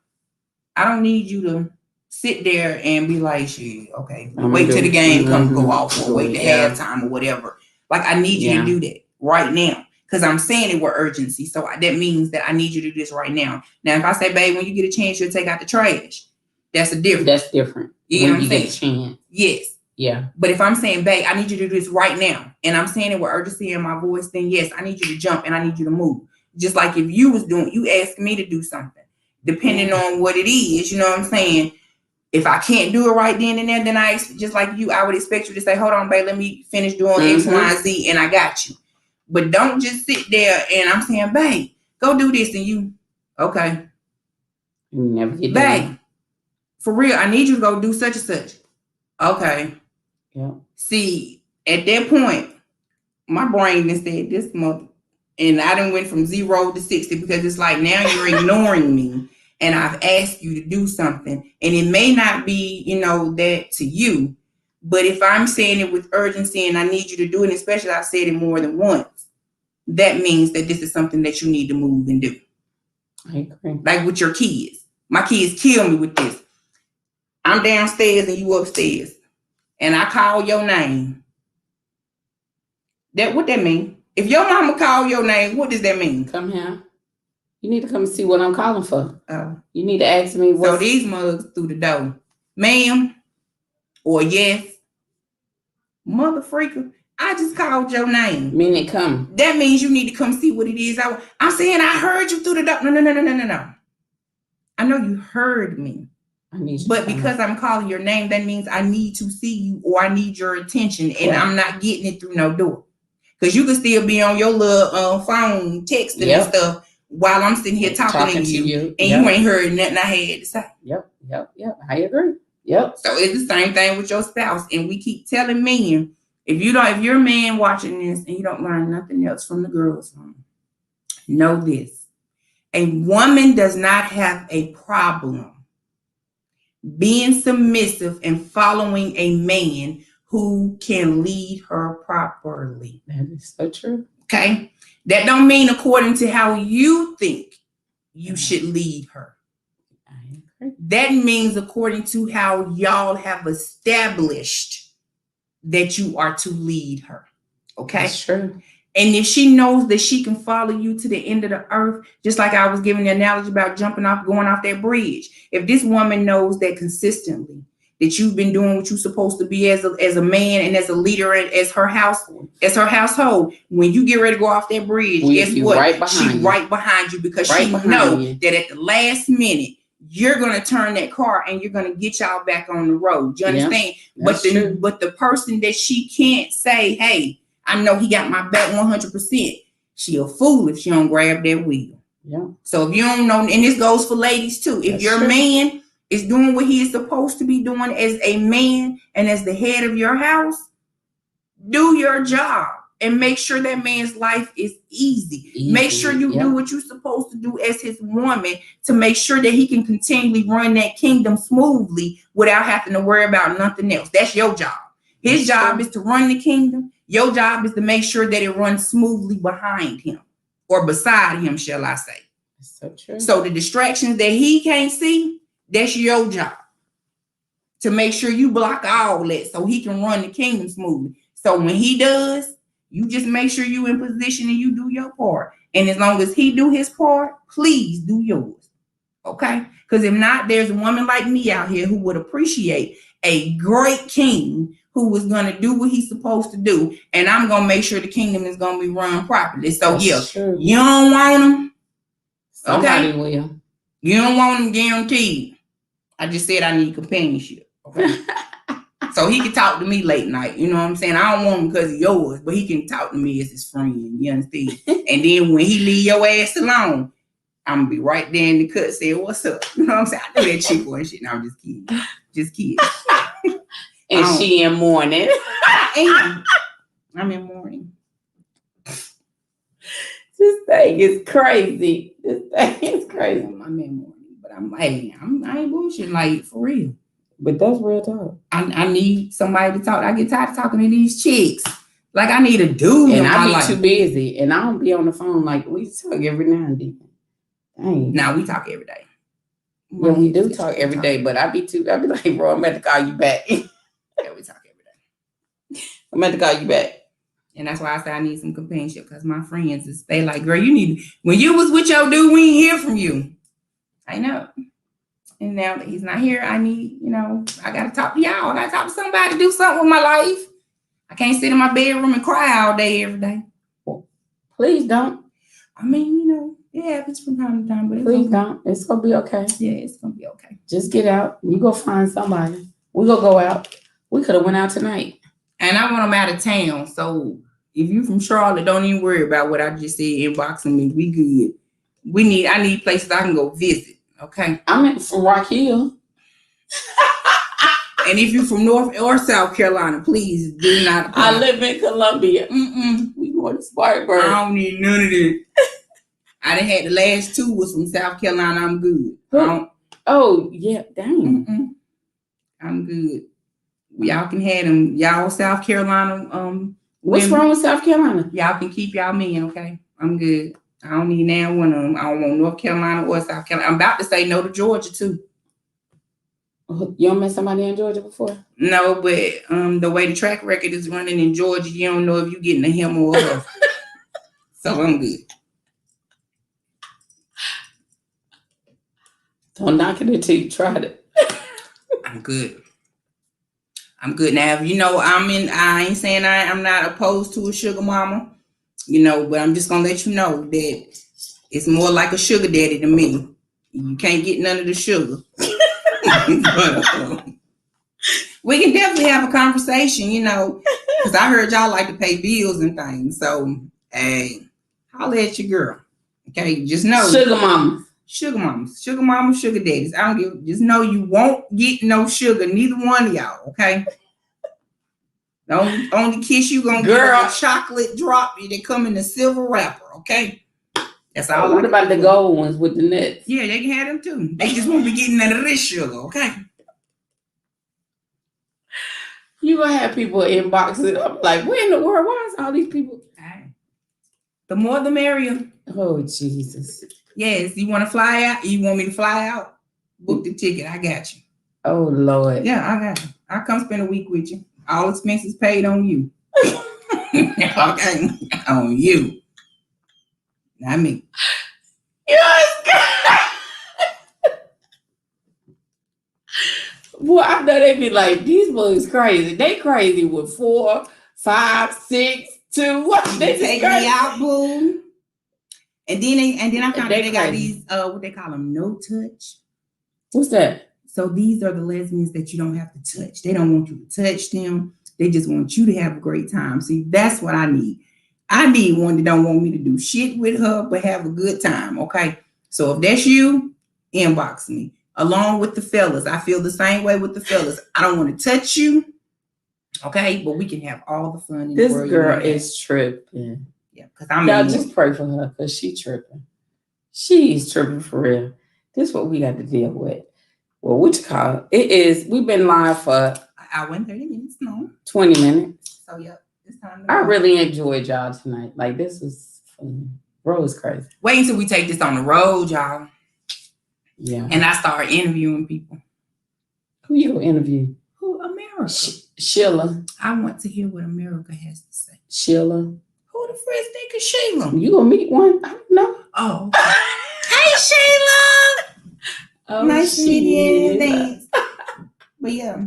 I don't need you to sit there and be like, shit, okay, wait till the game come go off, or wait to halftime or whatever. Like I need you to do that right now. Because I'm saying it with urgency. So that means that I need you to do this right now. Now, if I say, babe, when you get a chance, you'll take out the trash. That's a difference. That's different. You know what I'm saying? Get a chance. Yes. Yeah. But if I'm saying, babe, I need you to do this right now, and I'm saying it with urgency in my voice, then yes, I need you to jump and I need you to move. Just like if you asked me to do something, depending on what it is, you know what I'm saying? If I can't do it right then and there, then I just like you, I would expect you to say, hold on, babe, let me finish doing X, Y, and Z, and I got you. But don't just sit there and I'm saying, babe, go do this, and you, okay. You never get babe, done. For real, I need you to go do such and such. Okay. Yeah. See, at that point, my brain has said this mother, and I done went from 0 to 60 because it's like now you're ignoring me, and I've asked you to do something, and it may not be, that to you, but if I'm saying it with urgency and I need you to do it, especially I've said it more than once, that means that this is something that you need to move and do. I agree. Like with your kids. My kids kill me with this. I'm downstairs and you upstairs, and I call your name. What that mean? If your mama call your name, what does that mean? Come here. You need to come and see what I'm calling for. Oh. You need to ask me what. So these mugs through the door. Ma'am, or yes. Mother freaker, I just called your name. Meaning come. That means you need to come see what it is. I'm saying I heard you through the door. No. I know you heard me. I need you. But because I'm calling your name, that means I need to see you, or I need your attention, and I'm not getting it through no door. Because you can still be on your little phone texting and stuff while I'm sitting here talking to you. And you ain't heard nothing I had to say. Yep. I agree. Yep. So it's the same thing with your spouse. And we keep telling men, if you're a man watching this and you don't learn nothing else from the girls' home, know this. A woman does not have a problem being submissive and following a man who can lead her properly. That is so true. Okay? That don't mean according to how you think you should lead her. I agree. That means according to how y'all have established that you are to lead her. Okay? That's true. And if she knows that she can follow you to the end of the earth, just like I was giving the analogy about going off that bridge. If this woman knows that consistently that you've been doing what you're supposed to be as a man and as a leader as her household. When you get ready to go off that bridge, guess what? She's right behind you because she know that at the last minute you're gonna turn that car and you're gonna get y'all back on the road. You understand? Yeah, but the person that she can't say, hey, I know he got my back 100%. She a fool if she don't grab that wheel. Yeah. So if you don't know, and this goes for ladies too. If your man is doing what he is supposed to be doing as a man and as the head of your house, do your job and make sure that man's life is easy. Make sure you do what you're supposed to do as his woman to make sure that he can continually run that kingdom smoothly without having to worry about nothing else. That's your job. His job is to run the kingdom. Your job is to make sure that it runs smoothly behind him or beside him, shall I say. That's so true. So the distractions that he can't see, that's your job to make sure you block all that so he can run the kingdom smoothly. So when he does, you just make sure you in position and you do your part. And as long as he do his part, please do yours. Okay? Because if not, there's a woman like me out here who would appreciate a great king who was going to do what he's supposed to do. And I'm going to make sure the kingdom is going to be run properly. So that's true. You don't want him. Somebody will. You don't want him guaranteed. I just said I need companionship. Okay. So he can talk to me late night. You know what I'm saying? I don't want him because of yours, but he can talk to me as his friend. You understand? And then when he leave your ass alone, I'm gonna be right there in the cut saying, "What's up?" You know what I'm saying? I do that chick boy shit. No, I'm just kidding. Just kidding. And she in mourning. I'm in mourning. This thing is crazy. I'm in mourning. But I ain't bullshit, like, for real. But that's real talk. I need somebody to talk. I get tired of talking to these chicks. Like, I need a dude. And I be too busy. And I don't be on the phone. Like, we talk every now and then. Dang. Now we talk every day. Yeah, we do talk every day. But I be like, bro, I'm about to call you back. Yeah, we talk every day. I'm about to call you back. And that's why I say I need some companionship. Because my friends, they like, girl, you need, when you was with your dude, we ain't hear from you. I know. And now that he's not here, I need, I got to talk to y'all. I got to talk to somebody to do something with my life. I can't sit in my bedroom and cry all day, every day. Please don't. I mean, it happens from time to time. But please don't. It's going to be okay. Yeah, it's going to be okay. Just get out. You go find somebody. We going to go out. We could have went out tonight. And I want them out of town. So if you from Charlotte, don't even worry about what I just said. Inboxing me. We good. I need places I can go visit. Okay. I'm from Rock Hill. And if you're from North or South Carolina, please do not apply. I live in Columbia. We going to Spartanburg. I don't need none of this. I done had the last 2 was from South Carolina. I'm good. Oh, yeah. Dang. I'm good. Y'all can have them. Y'all South Carolina. What's wrong with South Carolina? Y'all can keep y'all men, okay? I'm good. I don't need now one of them. I don't want North Carolina or South Carolina. I'm about to say no to Georgia too. You don't met somebody in Georgia before? No, but the way the track record is running in Georgia, you don't know if you're getting a him or a her. So I'm good. Don't knock it until you tried it. I'm good. Now, I ain't saying I'm not opposed to a sugar mama. But I'm just gonna let you know that it's more like a sugar daddy to me. You can't get none of the sugar. But we can definitely have a conversation, because I heard y'all like to pay bills and things. So, hey, holla at your girl. Okay, just know. Sugar mamas, sugar daddies. I don't give. Just know you won't get no sugar. Neither one of y'all. Okay. The only kiss you gonna get is a chocolate drop that come in a silver wrapper, okay? That's all. What about the gold ones with the nuts? Yeah, they can have them too. They just won't be getting none of this sugar, okay? You gonna have people inbox it up like, where in the world? Why is all these people? The more the merrier. Oh, Jesus. Yes, you want to fly out? You want me to fly out? Book the ticket. I got you. Oh, Lord. Yeah, I got you. I'll come spend a week with you. All expenses paid on you. Okay, on you. Not me. Boy, I know they be like, these boys crazy. They crazy with 4, 5, 6, 2. What? They take me out, boo. And then I found they got these what they call them, no touch. What's that? So these are the lesbians that you don't have to touch. They don't want you to touch them. They just want you to have a great time. See, that's what I need. I need one that don't want me to do shit with her, but have a good time. Okay. So if that's you, inbox me. Along with the fellas. I feel the same way with the fellas. I don't want to touch you. Okay, but we can have all the fun in this the world. Girl is tripping. Yeah, because I'm y'all just pray for her because she tripping. She's tripping for real. This is what we got to deal with. Well, what you call it is we've been live for an hour and 30 minutes, no. 20 minutes. So yeah, it's time I really enjoyed y'all tonight. Like this was fun. Bro is crazy. Wait until we take this on the road, y'all. Yeah. And I start interviewing people. Who you gonna interview? Who? America. Sheila. I want to hear what America has to say. Sheila. Who the friends think of Sheila? You gonna meet one? I don't know. Oh. Hey Sheila. Oh, nice to meet you. Thanks. But yeah.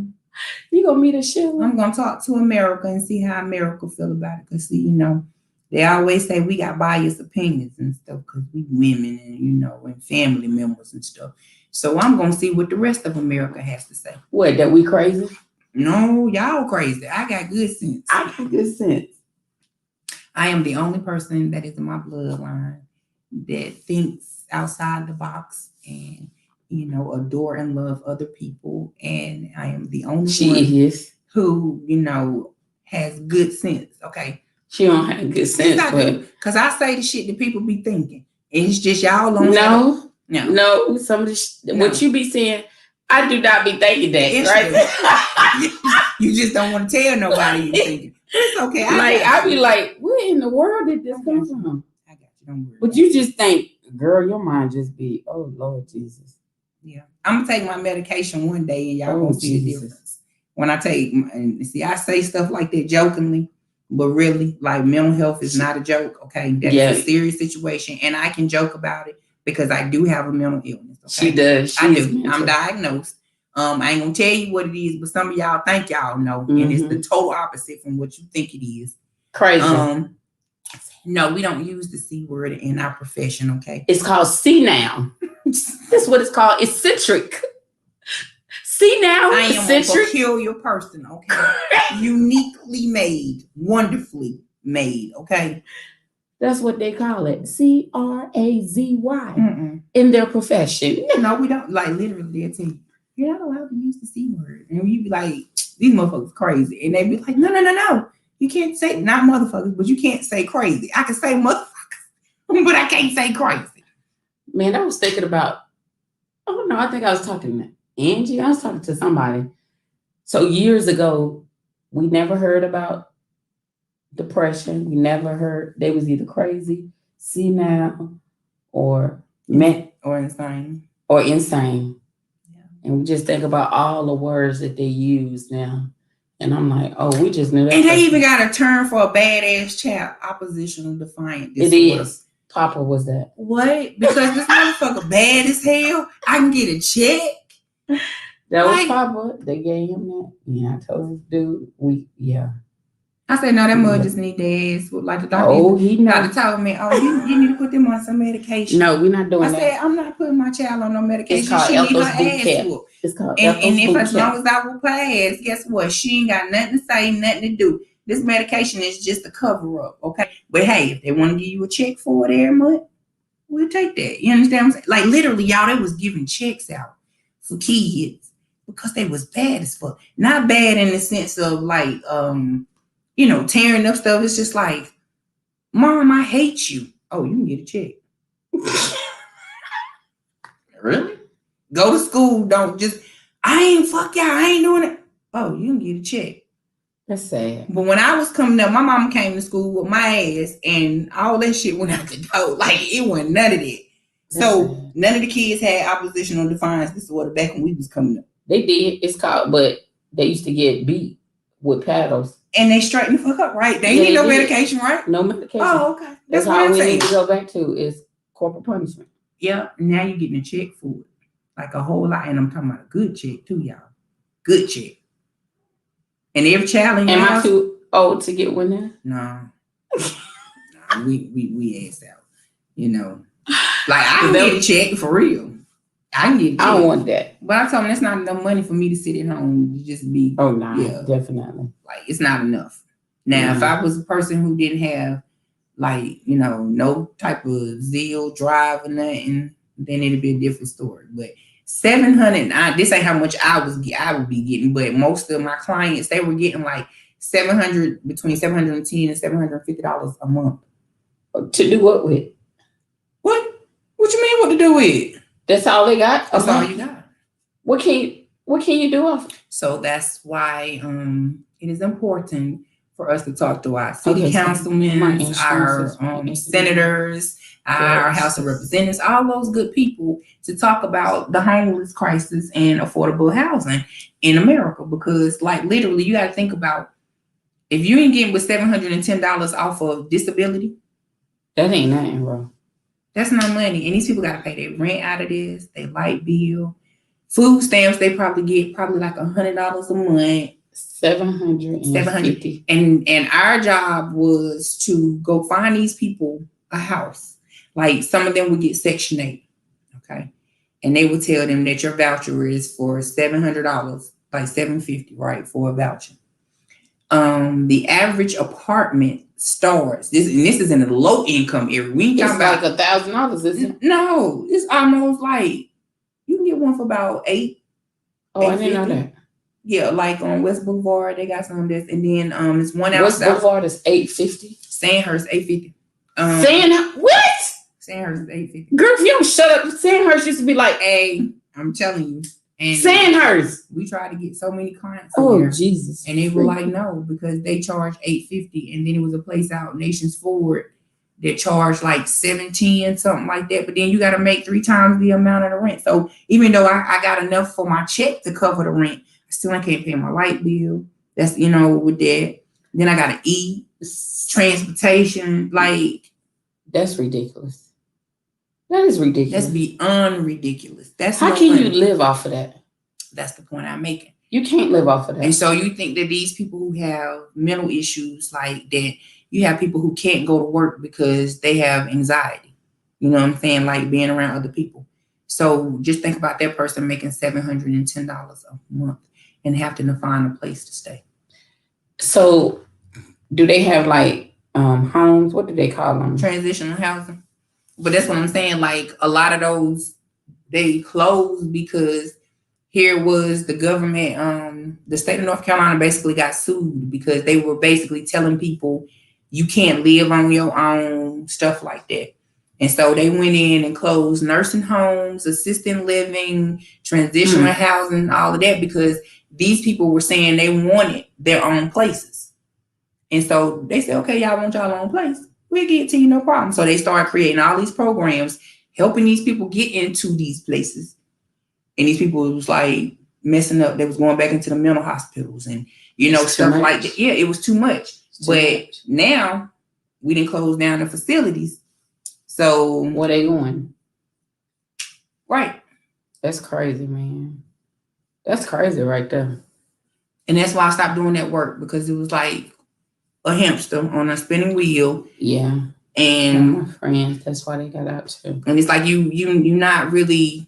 You gonna meet a Sheila? I'm gonna talk to America and see how America feel about it. Cause see, you know, they always say we got biased opinions and stuff because we women and, you know, and family members and stuff. So I'm going to see what the rest of America has to say. What, that we crazy? No, y'all crazy. I got good sense. I got good sense. I am the only person that is in my bloodline that thinks outside the box and, you know, adore and love other people. And I am the only one who, you know, has good sense. Okay. She don't have good sense, because I say the shit that people be thinking. And it's just y'all on No. Some of the what you be saying, I do not be thinking that, right? You just don't want to tell nobody you thinking. It's okay. I be like, where in the world did this come from? I got you. Don't worry. But you just think, girl, your mind just be, oh Lord Jesus. Yeah. I'm gonna take my medication one day and y'all gonna see the difference. When I take I say stuff like that jokingly. But really, like mental health is not a joke, okay? That's a serious situation. And I can joke about it because I do have a mental illness. Okay? She does. I do. I'm diagnosed. I ain't gonna tell you what it is, but some of y'all think y'all know. Mm-hmm. And it's the total opposite from what you think it is. Crazy. No, we don't use the C word in our profession, okay? It's called senile. That's what it's called. Eccentric. Senile, I am a peculiar person, okay? Uniquely made, wonderfully made, okay? That's what they call it. CRAZY in their profession. No, we don't. Like literally, they'll tell you, you're not allowed to use the C word. And you be like, these motherfuckers crazy. And they be like, no. You can't say, not motherfuckers, but you can't say crazy. I can say motherfuckers, but I can't say crazy. Man, I was thinking about, I think I was talking to Angie. I was talking to somebody. So years ago, we never heard about depression. We never heard they was either crazy, senile, or insane. Yeah. And we just think about all the words that they use now. And I'm like, we just knew that. And they even got a term for a badass chap, oppositional defiant disorder. It is. Papa was that. What? Because this motherfucker bad as hell. I can get a check. That was Papa. They gave him that. Yeah, I told him, dude, I said, no, that mud just need their ass. Like the doctor, doctor told me, you need to put them on some medication. No, we're not doing that. I said, I'm not putting my child on no medication. It's called she need her ass whooped. It's called and if as long as I whoop her ass, guess what? She ain't got nothing to say, nothing to do. This medication is just a cover up, okay? But hey, if they want to give you a check for it every month, we'll take that. You understand what I'm saying? Like literally, y'all, they was giving checks out for kids because they was bad as fuck. Not bad in the sense of like, tearing up stuff. It's just like, Mom, I hate you. Oh, you can get a check. Really? Go to school. Don't just, I ain't fuck y'all. I ain't doing it. Oh, you can get a check. That's sad. But when I was coming up, my mama came to school with my ass and all that shit went out the door. Like, it wasn't none of that. So none of the kids had oppositional defiance disorder back when we was coming up. They did. It's called, but they used to get beat with paddles. And they straightened the fuck up, right? They ain't need no medication, right? No medication. Oh, okay. That's how we need to go back to is corporal punishment. Yeah. Now you're getting a check for it. Like a whole lot. And I'm talking about a good check too, y'all. Good check. And every child in your Am I house, too old to get one now? no. Nah, we asked out. You know. Like I can get a check for real. I can get a check. I don't want that. But I told him that's not enough money for me to sit at home and just be. Oh no, yeah, definitely. Like it's not enough. Now, if I was a person who didn't have like, you know, no type of zeal, drive or nothing, then it'd be a different story. But 700, this ain't how much I would be getting, but most of my clients, they were getting like between $710 and $750 a month. To do what with? What you mean what to do with? That's all they got? That's all you got. What can you do off? So that's why it is important for us to talk to our city councilmen, our senators, our House of Representatives, all those good people to talk about the homeless crisis and affordable housing in America. Because like literally you got to think about if you ain't getting with $710 off of disability. That ain't nothing, bro. That's no money. And these people got to pay their rent out of this, their light bill. Food stamps, they probably get like $100 a month. $750. And our job was to go find these people a house. Like some of them would get Section 8. Okay. And they would tell them that your voucher is for $700, like $750, right? For a voucher. The average apartment starts. This is in a low income area. We ain't talking about like $1,000, isn't it? No, it's almost like you can get one for about $8. Oh, I didn't know that. Yeah, like on West Boulevard, they got some of this, and then there's one out West Boulevard is $850. Sandhurst $850. What? Sandhurst is $850. Girl, if you don't shut up, Sandhurst used to be like, hey, I'm telling you. And Sandhurst. We try to get so many clients. Oh, Jesus. And they were like, no, because they charge $850. And then it was a place out Nations Forward that charged like $710, something like that. But then you got to make 3 times the amount of the rent. So even though I got enough for my check to cover the rent, I can't pay my light bill. That's, with that. Then I got to eat, transportation. Like. That's ridiculous. That is ridiculous. That's beyond ridiculous. How can you live off of that? That's the point I'm making. You can't live off of that. And so you think that these people who have mental issues like that, you have people who can't go to work because they have anxiety. You know what I'm saying? Like being around other people. So just think about that person making $710 a month and having to find a place to stay. So do they have like homes? What do they call them? Transitional housing. But that's what I'm saying. Like a lot of those, they closed because here was the government, the state of North Carolina basically got sued because they were basically telling people you can't live on your own, stuff like that. And so they went in and closed nursing homes, assisted living, transitional housing, all of that, because these people were saying they wanted their own places. And so they said, okay, y'all want y'all own place? We'll get to you, no problem. So they started creating all these programs, helping these people get into these places. And these people was like messing up. They was going back into the mental hospitals and, stuff like that. Yeah, it was too much. Now we didn't close down the facilities. So where they going? Right. That's crazy, man. That's crazy right there. And that's why I stopped doing that work, because it was like a hamster on a spinning wheel. Yeah. And my friends, that's why they got out too. And it's like you're not really,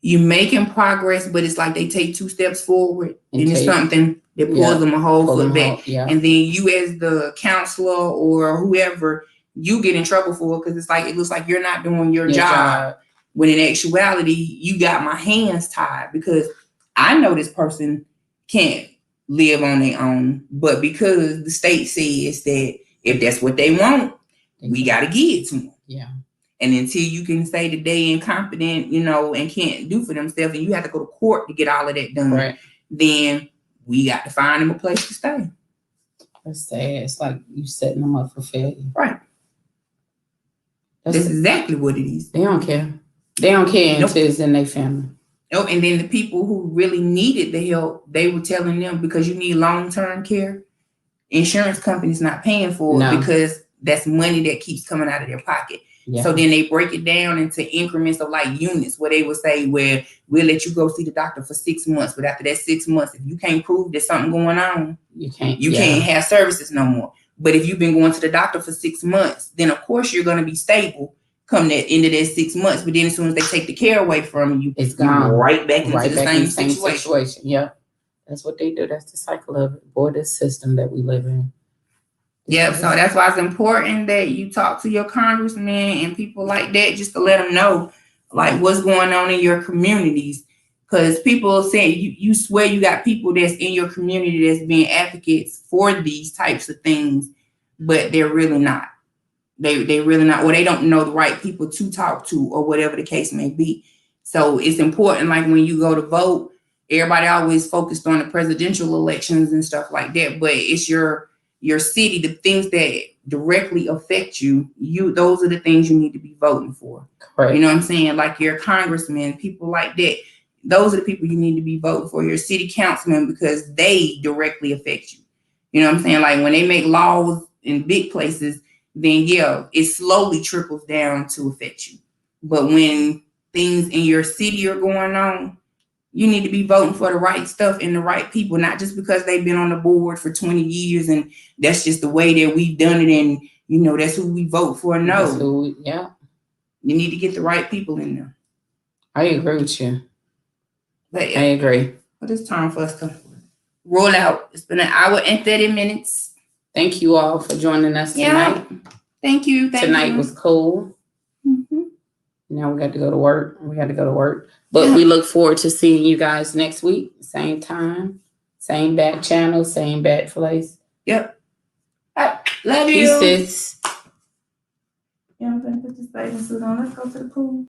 you making progress, but it's like they take 2 steps forward and it's something that pulls them a whole foot back. And then you as the counselor or whoever, you get in trouble for it, because it's like it looks like you're not doing your job. When in actuality, you got my hands tied, because I know this person can't live on their own, but because the state says that if that's what they want, we got to give it to them. Yeah. And until you can say that they incompetent, and can't do for themselves, and you have to go to court to get all of that done, then we got to find them a place to stay. That's sad. It's like you setting them up for failure. Right. That's exactly what it is. They don't care. They don't care until it's in their family. Oh, and then the people who really needed the help, they were telling them, because you need long-term care, insurance companies not paying for it, because that's money that keeps coming out of their pocket. Yeah. So then they break it down into increments of like units where they would say, well, we'll let you go see the doctor for 6 months. But after that 6 months, if you can't prove there's something going on, you can't have services no more. But if you've been going to the doctor for 6 months, then of course you're going to be stable come that end of that 6 months. But then as soon as they take the care away from you, it's gone right back into the same situation. Yeah. That's what they do. That's the cycle of it. Boy, this system that we live in. Yeah, so that's why it's important that you talk to your congressman and people like that just to let them know like what's going on in your communities. Because people say you swear you got people that's in your community that's being advocates for these types of things, but they're really not. They really not, or they don't know the right people to talk to, or whatever the case may be. So it's important, like when you go to vote, everybody always focused on the presidential elections and stuff like that, but it's your city, the things that directly affect you, those are the things you need to be voting for. Correct. You know what I'm saying? Like your congressmen, people like that. Those are the people you need to be voting for. Your city councilmen, because they directly affect you. You know what I'm saying? Like when they make laws in big places, then yeah, it slowly trickles down to affect you. But when things in your city are going on, you need to be voting for the right stuff and the right people, not just because they've been on the board for 20 years and that's just the way that we've done it and, you know, that's who we vote for. No. Yeah. You need to get the right people in there. I agree with you. But yeah, I agree. But it's time for us to roll out. It's been 1 hour and 30 minutes. Thank you all for joining us tonight. Thank you. Tonight was cool. Mm-hmm. Now we got to go to work. But we look forward to seeing you guys next week. Same time, same back channel, same back place. Yep. Love you. Peace. Yeah, I'm going to put this bathing suit on. Let's go to the pool.